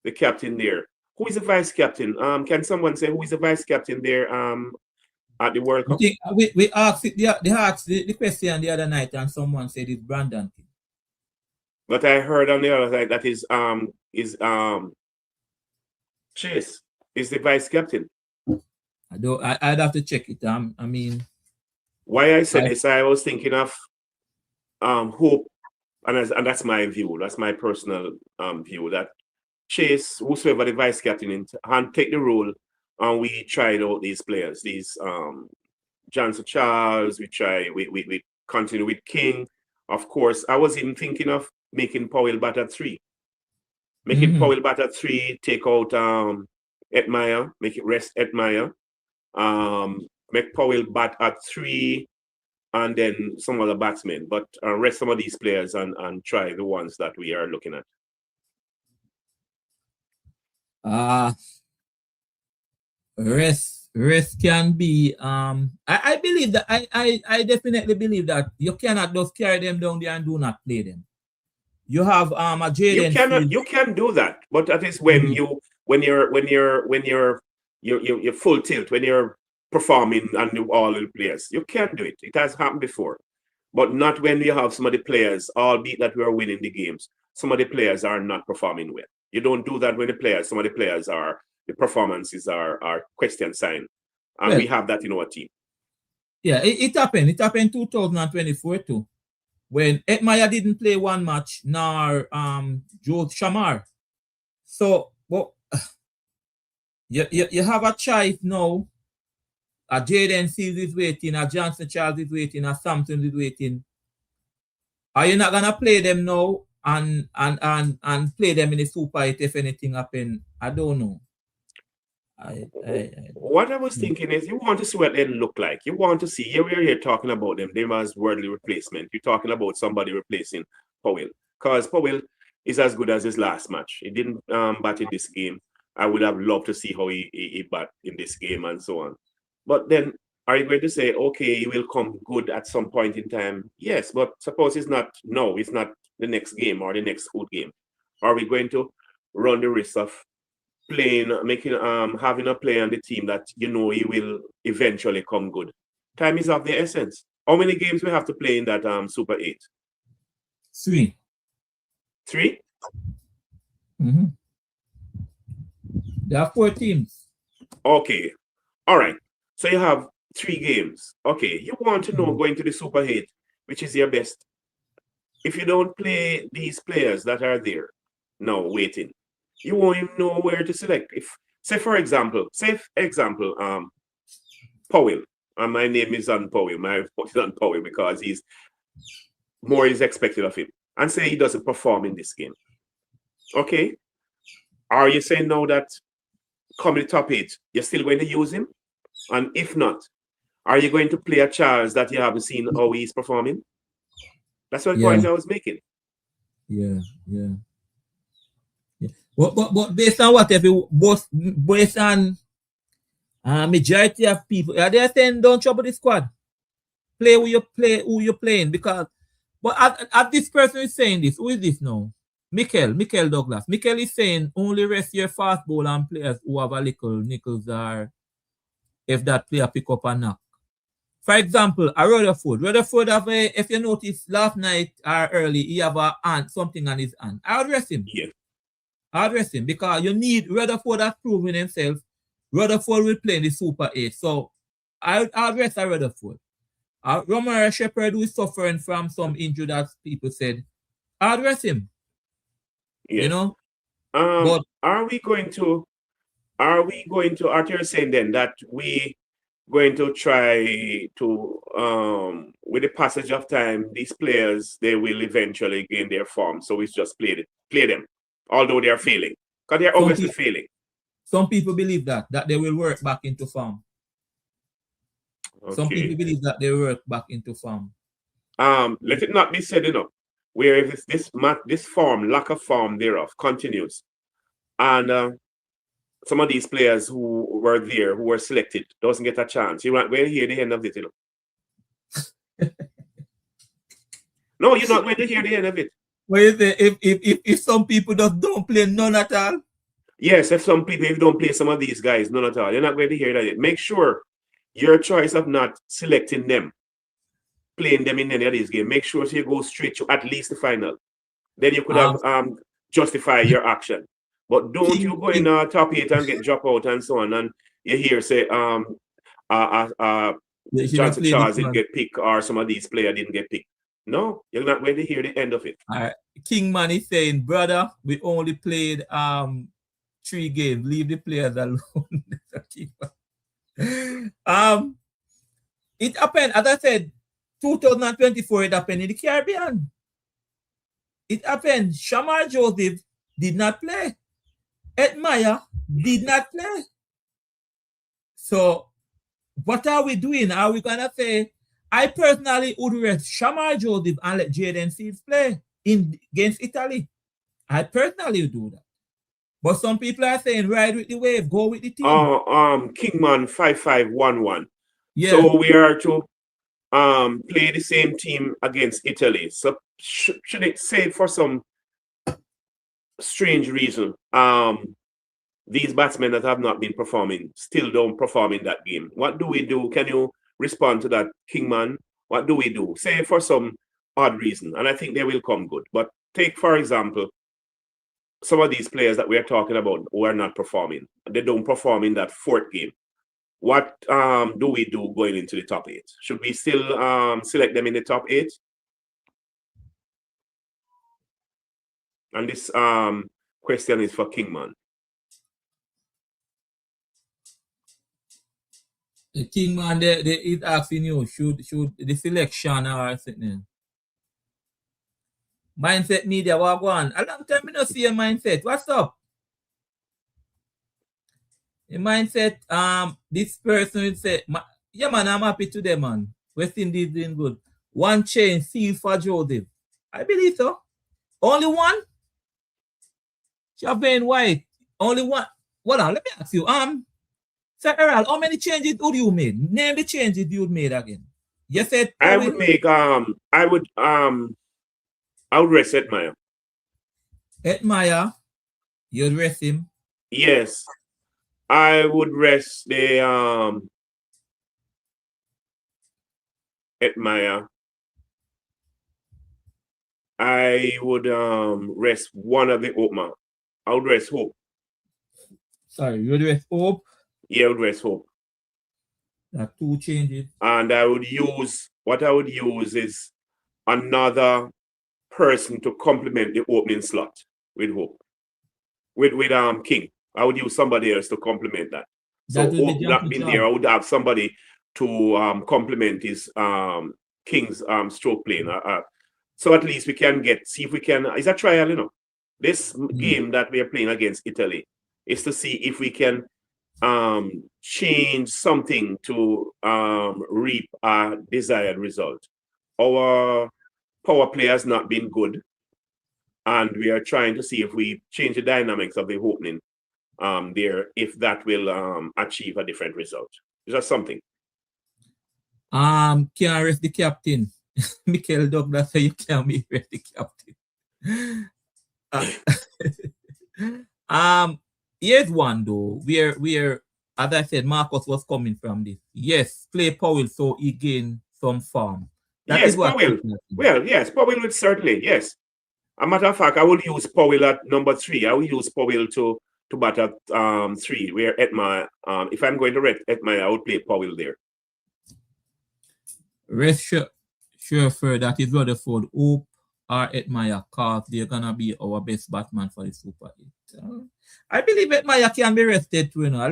the captain there. Who is the vice captain? Can someone say who is the vice captain there at the World Cup? We asked the question the other night, and someone said it's Brandon. But I heard on the other side that is Chase is the vice captain. I'd have to check it. I mean, why I said this, I was thinking of Hope, and that's my view. That's my personal view, that Chase, whosoever the vice captain, and take the role, and we tried out these players, these Johnson Charles. We continue with King. Of course, I was even thinking of making Powell bat at 3. Powell bat at 3, take out Edmire, make it rest Edmire. Make Powell bat at 3, and then some other batsmen, but rest some of these players and try the ones that we are looking at. Rest can be I believe that I definitely believe that you cannot just carry them down there and do not play them. You have a Jaden. You can do that, but that is when you're full tilt, when you're performing and all the players. You can do it. It has happened before, but not when you have some of the players, albeit that we are winning the games. Some of the players are not performing well. You don't do that when some of the players the performances are question sign. And we have that in our team. Yeah, it happened. It happened 2024 too, when Edmire didn't play one match, nor Joe Shamar. So, well, you have a choice now. A Jaden Seals is waiting, a Johnson Charles is waiting, a Sampson is waiting. Are you not gonna play them now and play them in the Super 8 if anything happen? I don't know. What I was thinking is you want to see what they look like. You want to see, here we are here talking about them as worldly replacement. You're talking about somebody replacing Powell. Because Powell is as good as his last match. He didn't bat in this game. I would have loved to see how he bat in this game and so on. But then are you going to say, okay, he will come good at some point in time? Yes, but suppose it's not, no, it's not the next game or the next good game. Are we going to run the risk of having a player on the team that you know he will eventually come good? Time is of the essence. How many games we have to play in that Super 8? 3. 3? Mm-hmm. There are 4 teams. Okay. All right. So you have 3 games. Okay. You want to know going to the Super 8, which is your best. If you don't play these players that are there now waiting, you won't even know where to select. If, say for example, Powell, and my name is on Powell. My vote is on Powell because more is expected of him. And say he doesn't perform in this game. Okay. Are you saying now that coming the top 8, you're still going to use him? And if not, are you going to play a Charles that you haven't seen how he's performing? That's what point I was making. Yeah. But based on based on majority of people, are they saying don't trouble the squad? Play who you're playing, because but at this person is saying this. Who is this now? Mikel Douglas. Mikel is saying only rest your fast bowler and players who have a little nickels, or if that player pick up a knock. For example, a Rutherford have if you notice last night or early, he have something on his hand. I would rest him. Yeah. I would rest him because you need Rutherford has proven himself. Rutherford will play in the Super 8. So I'll rest a Rutherford. Romero Shepherd, who is suffering from some injury that people said, I'll rest him. Yeah. You know? But are we going to, are you saying then that we going to try to, with the passage of time, these players, they will eventually gain their form. So it's just play them, although they are failing. Because they're obviously failing. Some people believe that they will work back into form. Okay. Some people believe that they work back into form. Let it not be said enough, where if this form, lack of form thereof, continues, and some of these players who were there, who were selected, doesn't get a chance, you're not going to hear the end of it, No, you're not going to hear the end of it. What is it? If some people just don't play none at all? Yes, if you don't play some of these guys, none at all, you're not going to hear that yet. Make sure your choice of not selecting them, playing them in any of these games, make sure you go straight to at least the final. Then you could have justify your action. But don't you go in top 8 and get drop out and so on, and you hear say Johnson Charles didn't get picked, or some of these players didn't get picked. No, you're not going to hear the end of it. Kingman is saying, brother, we only played 3 games. Leave the players alone. It happened, as I said, 2024, it happened in the Caribbean. It happened. Shamar Joseph did not play. Ed Meyer did not play. So, what are we doing? Are we going to say, I personally would rest Shamar Joseph and let Jaden Seeds play against Italy. I personally would do that. But some people are saying, ride with the wave, go with the team. Kingman 5511. Yeah. So we are to play the same team against Italy. So should it say for some strange reason, these batsmen that have not been performing still don't perform in that game? What do we do? Can you respond to that, Kingman? What do we do? Say for some odd reason, and I think they will come good. But take, for example, some of these players that we are talking about who are not performing. They don't perform in that 4th game. What do we do going into the top 8? Should we still select them in the top 8? And this question is for Kingman. The Kingman, they is asking you, should the selection or something? Mindset Media, what go on? A long time I don't see your mindset. What's up? The mindset, this person will say, yeah, man, I'm happy today, man. West Indies doing good. One change, seal for Joseph. I believe so. Only one? Champagne White. Only one. Hold on, let me ask you. Sir Errol, how many changes would you made? Name the changes you made again. You said I would Powell. make I would rest Edmire. Edmire, you'd rest him. Yes. I would rest the Edmire. I would rest one of the Oakman. I would rest Hope. Sorry, you'd rest Hope. Yeah, I would rest Hope. That two changes. And I would use is another person to complement the opening slot with Hope. With King. I would use somebody else to complement that. So Hope not being there, I would have somebody to complement his King's stroke playing. So at least we can see if we can. It's a trial, you know. This game that we are playing against Italy is to see if we can change something to reap a desired result. Our power play has not been good, and we are trying to see if we change the dynamics of the opening there, if that will achieve a different result. It's just something. Can't rest the captain. Michael Douglas said you can't rest the captain. Here's one though, where as I said, Marcus was coming from this. Yes, play Powell so he gain some form. That yes, is what Powell. Well, yes, Powell would certainly, yes. A matter of fact, I will use Powell at number 3. I will use Powell to bat at 3, where Edmire, if I'm going to rest Edmire, I would play Powell there. Rest sure for that is Rutherford, Hope, or Edmire, because they're gonna be our best batsman for the Super 8. I believe Edmire can be rested too, you know.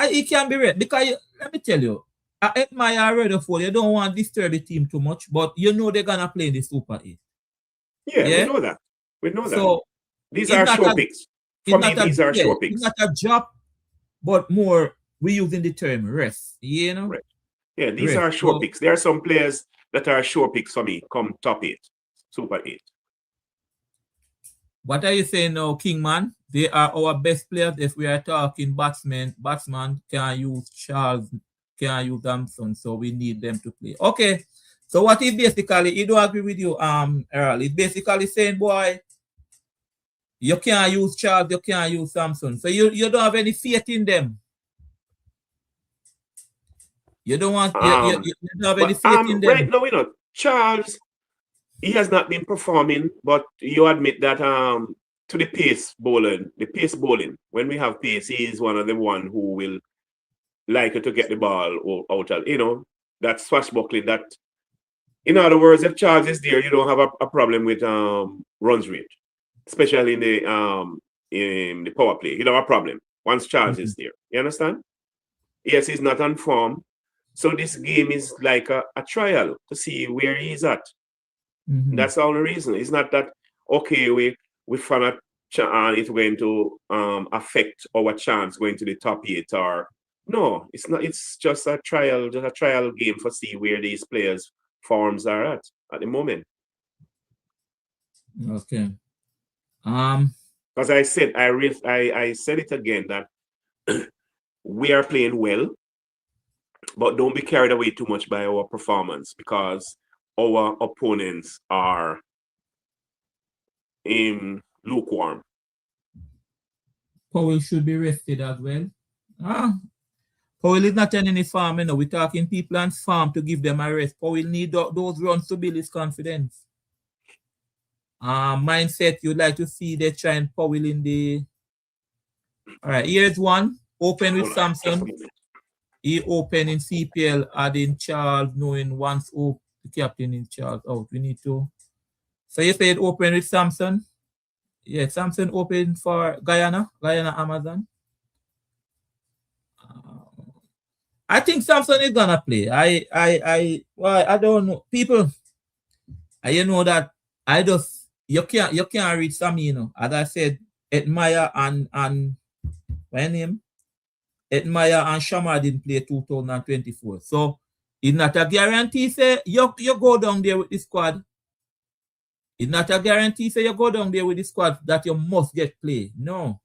He can be rested because let me tell you, Edmire Rutherford, you don't want to disturb the team too much, but you know they're gonna play in the Super 8. Yeah, we know that. We know that. These are sure picks. For me, these are sure picks. It's not a job, but more we're using the term rest. You know? Right. Yeah, these are sure picks. There are some players that are sure picks for me come top 8, Super 8. What are you saying now, Kingman? They are our best players. If we are talking batsman can use Charles, can use Thompson, so we need them to play. Okay. So what is basically, he don't agree with you, Earl. It's basically saying, boy, you can't use Charles, you can't use Thompson. So you don't have any faith in them. You don't want you don't have any faith in them. Right now, you know, Charles, he has not been performing, but you admit that to the pace bowling, when we have pace, he is one of the one who will like to get the ball out of, you know, that swashbuckling, that in other words, if Charles is there, you don't have a problem with runs rate, especially in the power play. You don't have a problem once Charles is there. You understand? Yes, he's not on form. So this game is like a trial to see where he's at. That's the only reason. It's not that, okay, we found out it's going to affect our chance going to the top 8 or no, it's not. It's just a trial game for see where these players' forms are at the moment. Okay. Because I said I said it again that we are playing well, but don't be carried away too much by our performance because our opponents are lukewarm. Powell should be rested as well. Powell is not in any farm, you know. We're talking people and farm to give them a rest. Powell need those runs to build his confidence. Mindset, you'd like to see they try and Powell in the... All right, here's one. Open with Samson. He open in CPL, adding Charles, knowing once the captain in Charles out. We need to... So you said open with Samson? Yeah, Samson open for Guyana Amazon. I think Samson is gonna play. I don't know. People, you know that I just you can't reach Sammy, you know. As I said, Edmire and my name? Edmire and Shamar didn't play 2024. So it's not a guarantee say you go down there with the squad. It's not a guarantee say you go down there with the squad that you must get play. No.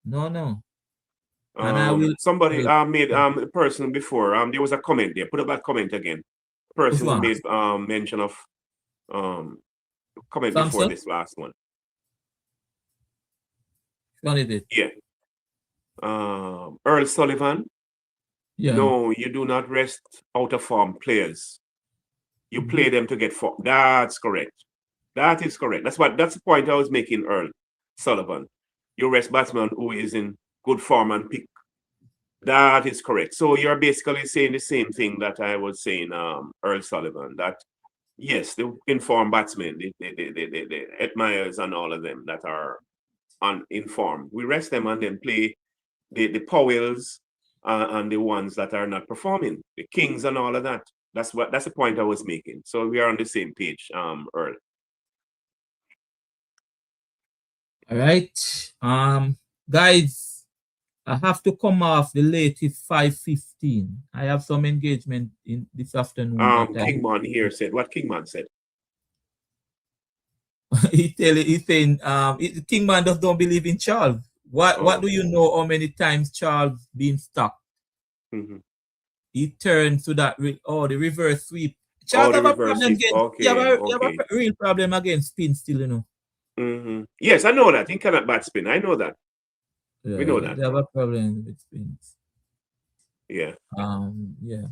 No. And I will Somebody made a person before. There was a comment there. Put up that comment again. which Person one? made mention of comment before Samson? this last one. Which one is it? Yeah. Earl Sullivan. Yeah. No, you do not rest out of form players. You play them to get form. That's correct. That is correct. That's the point I was making, Earl Sullivan. You rest batsman who is in good form and pick. That is correct. So you're basically saying the same thing that I was saying, Earl Sullivan, that yes, the informed batsmen, the admirers and all of them that are uninformed, we rest them and then play the Powells and the ones that are not performing, the Kings and all of that. That's the point I was making. So we are on the same page, Earl. All right. Guys, I have to come off the latest 5:15. I have some engagement in this afternoon. Kingman here said what Kingman said. He's saying Kingman just don't believe in Charles. What do you know how many times Charles been stopped? He turns to that the reverse sweep. Charles have a problem against you have a real problem against spin still, you know. Yes, I know that. He cannot bat spin. I know that. Yeah, we know that. They have a problem with spins. Yeah. Yeah.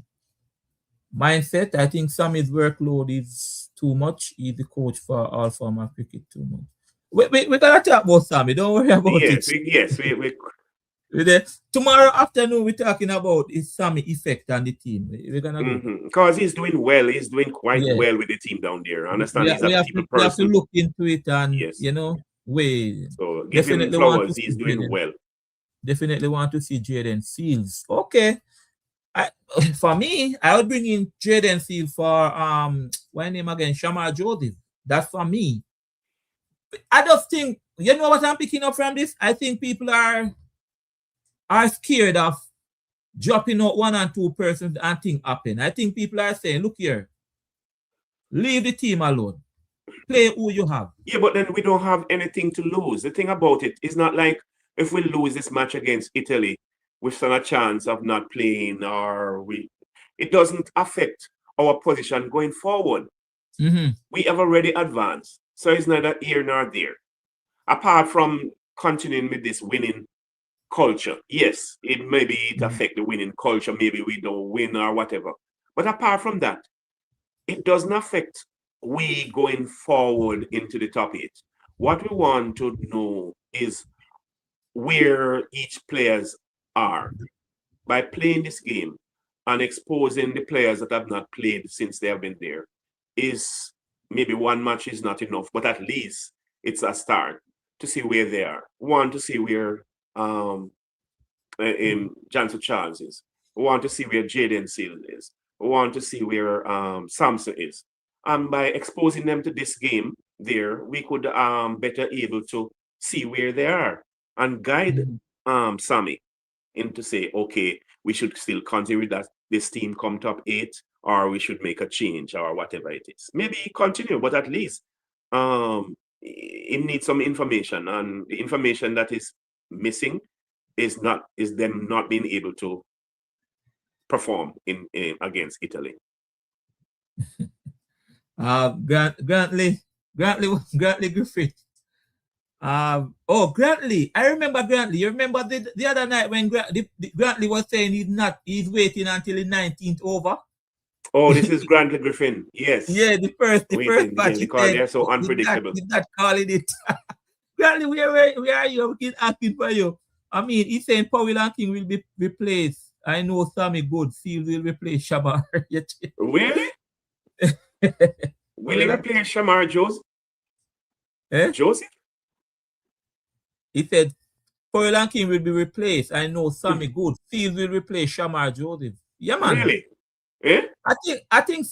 Mindset, I think Sammy's workload is too much. He's the coach for all form of cricket too much. We're gonna talk about Sammy. Don't worry about it. Yes. Tomorrow afternoon we're talking about his Sammy effect on the team. We're gonna do because he's doing well. He's doing quite well with the team down there. I understand he's a people person. We have to look into it and you know, so give him flowers. He's doing well. Definitely want to see Jaden Seals. Okay. For me, I would bring in Jaden Seals for what name again? Shamar Joseph. That's for me. I just think, you know what I'm picking up from this? I think people are scared of dropping out one and two persons and things happen. I think people are saying, look here, leave the team alone. Play who you have. Yeah, but then we don't have anything to lose. The thing about it is not like if we lose this match against Italy, we stand a chance of not playing, or it doesn't affect our position going forward. We have already advanced. So it's neither here nor there. Apart from continuing with this winning culture, yes, it affect the winning culture. Maybe we don't win or whatever. But apart from that, it doesn't affect we going forward into the top 8. What we want to know is where each players are by playing this game and exposing the players that have not played since they have been there. Is maybe one match is not enough, but at least it's a start to see where they are. One, to see where Jansen Charles is. Want to see where Jaden Seals is. Want to see where Samson is. And by exposing them to this game there, we could better able to see where they are and guide Sammy into say, okay, we should still continue that this team come top 8, or we should make a change or whatever it is. Maybe continue, but at least it needs some information, and the information that is missing is them not being able to perform in against Italy. Grantley Griffith. Grantley. I remember Grantley. You remember the other night when Grantley was saying he's waiting until the 19th over. Oh, this is Grantley Griffin. Yes. Yeah, the first batch. Because they're so unpredictable. He's not calling it. Grantley, where are you? He's asking for you. I mean, he's saying Powell and King will be replaced. I know Sammy Good. Seals will replace Shamar. Really? Will he replace Shamar Joseph? Joseph? He said Powell and King will be replaced. I know Sammy Good. Seals will replace Shamar Joseph. Yeah, man. Really? Eh? I think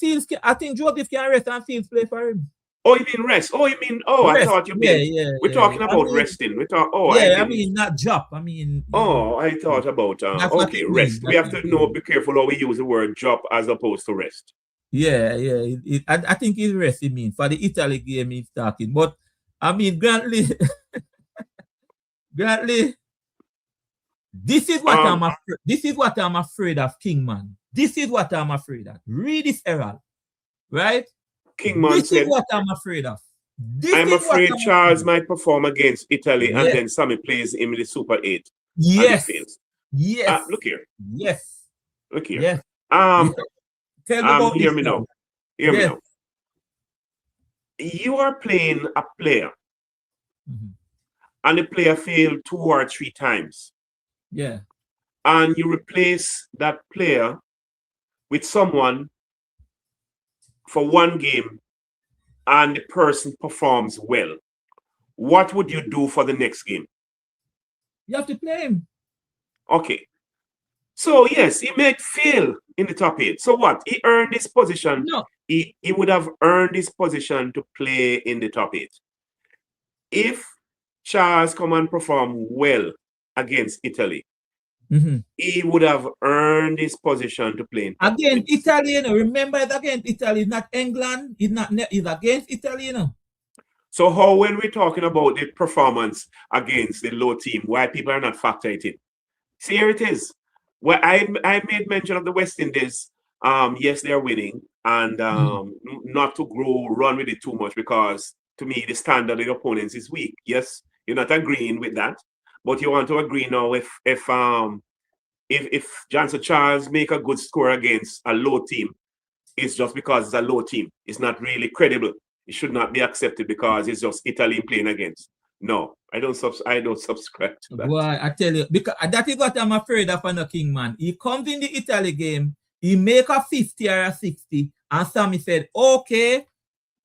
Joseph can rest and Seals play for him. Oh, you mean rest? Oh, you mean, oh, I Rest. thought you Yeah, meant, yeah, we're yeah. talking I about mean, resting. We thought, oh, I yeah, I didn't. mean, not drop. I mean, Oh, I thought about, that's what okay, it means. rest. We That's have what to it know, means. be careful how we use the word drop as opposed to rest. Yeah, yeah. I think it's rest. It means for the Italy game he's talking. But I mean, Grantley, Grantley, this is what Um, I'm afraid. This is what I'm afraid of, Kingman. This is what I'm afraid of. Read this, Herald, right? Kingman This is said, what I'm afraid of. This I'm is what afraid I'm afraid Charles of. might perform against Italy and Yes, then Sammy plays him in the Super 8 and he yes, fails. yes, Look here, yes, look here. yes. Yes. Tell me about Hear this, me now. Charles. Hear me Yes. now. You are playing a player Mhm. and the player failed 2 or 3 times Yeah. and you replace that player with someone for one game and the person performs well. What would you do for the next game? You have to play him. Okay. So yes, he might fail in the top 8. So what? He earned this position. No. He would have earned this position to play in the top 8. If Charles come and perform well against Italy, he would have earned his position to play in top Against 26. Italy, you know, remember it's against Italy, not England. It's against Italy, you know. So how, when we're talking about the performance against the low team, why people are not factoring it in? See, here it is. Well, I made mention of the West Indies. Yes, they're winning, and not to run with it too much because to me the standard of the opponents is weak. Yes, you're not agreeing with that, but you want to agree now if Johnson Charles make a good score against a low team, it's just because it's a low team. It's not really credible. It should not be accepted because it's just Italy playing against. No, I don't subscribe to that. Boy, I tell you, because that is what I'm afraid of on the King, man. He comes in the Italy game, he make a 50 or a 60, and Sammy said, okay,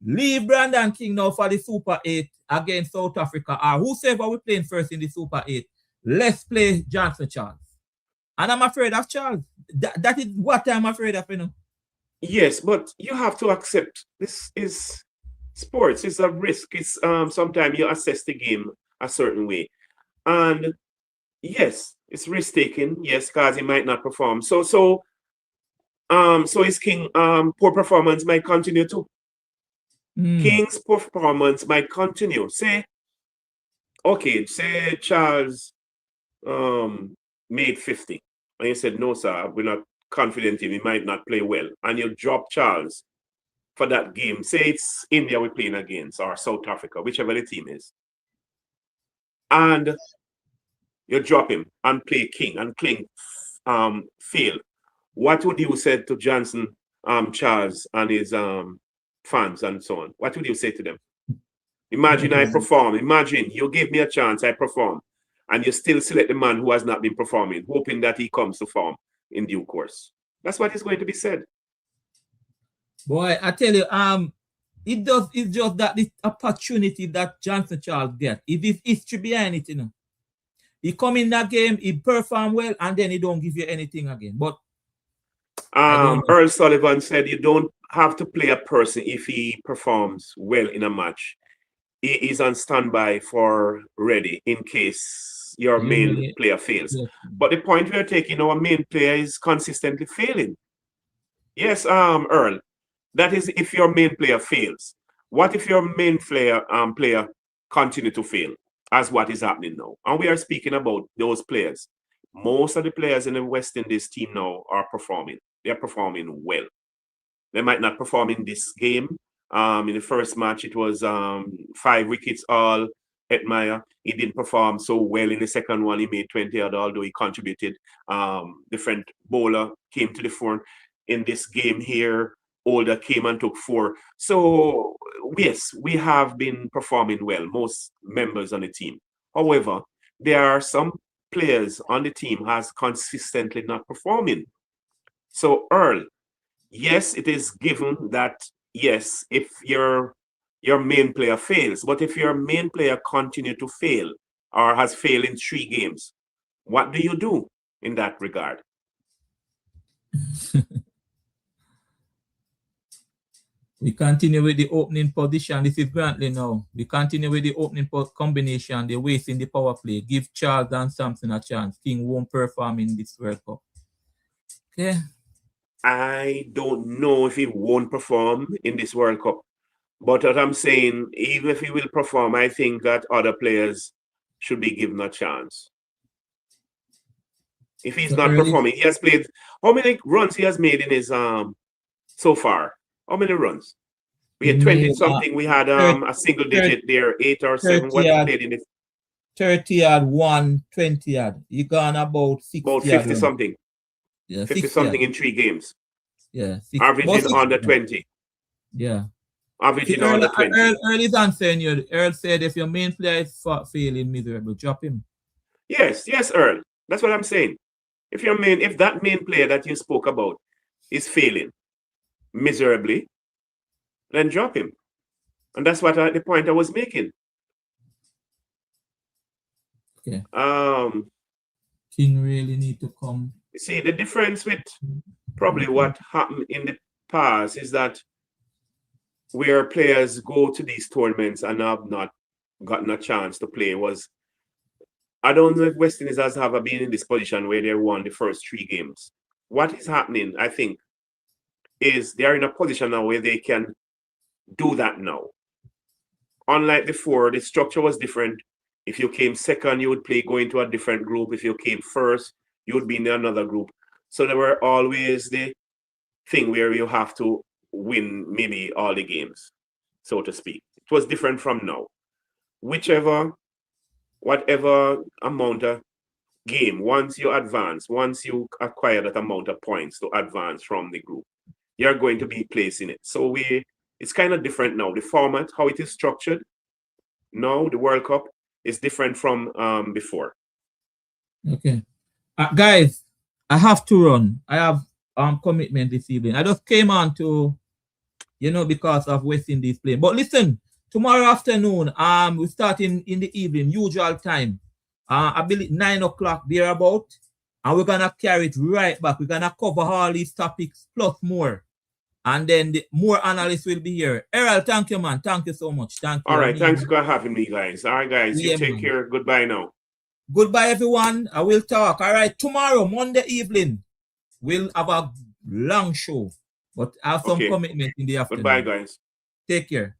leave Brandon King now for the Super 8 against South Africa, or whosoever we playing first in the Super 8. Let's play Johnson Charles. And I'm afraid of Charles. That is what I'm afraid of, you know. Yes, but you have to accept this is sports. It's a risk. It's sometimes you assess the game a certain way. And yes, it's risk taking, yes, because he might not perform. So his King poor performance might continue too. King's performance might continue. Say Charles made 50. And you said, no, sir, we're not confident in him. He might not play well. And you drop Charles for that game. Say it's India we're playing against or South Africa, whichever the team is. And you drop him and play King and King fail. What would you say to Johnson, Charles and his fans and so on? What would you say to them? Imagine I perform. Imagine you give me a chance, I perform. And you still select the man who has not been performing, hoping that he comes to form in due course. That's what is going to be said. Boy, I tell you, it's just that this opportunity that Johnson Charles get. It is history behind it, you know. He come in that game, he perform well, and then he don't give you anything again. But I don't know. Earl Sullivan said you don't have to play a person if he performs well in a match. He is on standby for ready in case your main player fails. Yeah. But the point we're taking, our main player is consistently failing. Yes, Earl. That is if your main player fails. What if your main player continue to fail, as what is happening now? And we are speaking about those players. Most of the players in the West Indies team now are performing. They're performing well. They might not perform in this game. In the first match, it was 5 wickets all. Hetmeyer, he didn't perform so well in the second one. He made 20 odd, although he contributed. Different bowler came to the front. In this game here, Older came and took 4. So, yes, we have been performing well, most members on the team. However, there are some players on the team has consistently not performing. So, Earl, yes, it is given that, yes, if your main player fails, but if your main player continue to fail or has failed in 3 games, what do you do in that regard? We continue with the opening position. This is Grantley now. We continue with the opening combination. They're wasting the power play. Give Charles and Samson a chance. King won't perform in this World Cup. Okay. I don't know if he won't perform in this World Cup. But what I'm saying, even if he will perform, I think that other players should be given a chance. If he's not performing, he has played. How many runs he has made in his so far? How many runs? We had 20 something. We had a single digit there, 8 or 7. What he played in it? 30 yard, 120 yard. He gone about 60 about 50 something. Yeah, 50 something in 3 games. Yeah, averaging under 20. Yeah. Averaging under 20. Earl is answering you. Earl said if your main player is failing miserable, drop him. Yes, Earl. That's what I'm saying. If that main player that you spoke about is failing miserably, then drop him. And that's what the point I was making. Okay. King really need to come. You see, the difference with probably what happened in the past is that where players go to these tournaments and have not gotten a chance to play was, I don't know if West Indies has ever been in this position where they won the first 3 games. What is happening, I think, is they're in a position now where they can do that now. Unlike before, the structure was different. If you came second, you would go into a different group. If you came first, you would be in another group. So there were always the thing where you have to win maybe all the games, so to speak. It was different from now. Whatever amount of game, once you advance, once you acquire that amount of points to advance from the group, you're going to be placed in it. So it's kind of different now. The format, how it is structured now, the World Cup, is different from before. Okay. Guys, I have to run. I have commitment this evening. I just came on to, because of West Indies playing. But listen, tomorrow afternoon, we start in the evening, usual time. I believe 9 o'clock thereabout. And we're gonna carry it right back. We're gonna cover all these topics plus more. And then more analysts will be here. Errol, thank you, man. Thank you so much. Thank you. All right, thanks for having me, guys. All right, guys, you take care. Goodbye now. Goodbye, everyone. I will talk. All right, tomorrow, Monday evening, we'll have a long show. But I have some commitment in the afternoon. Goodbye, guys. Take care.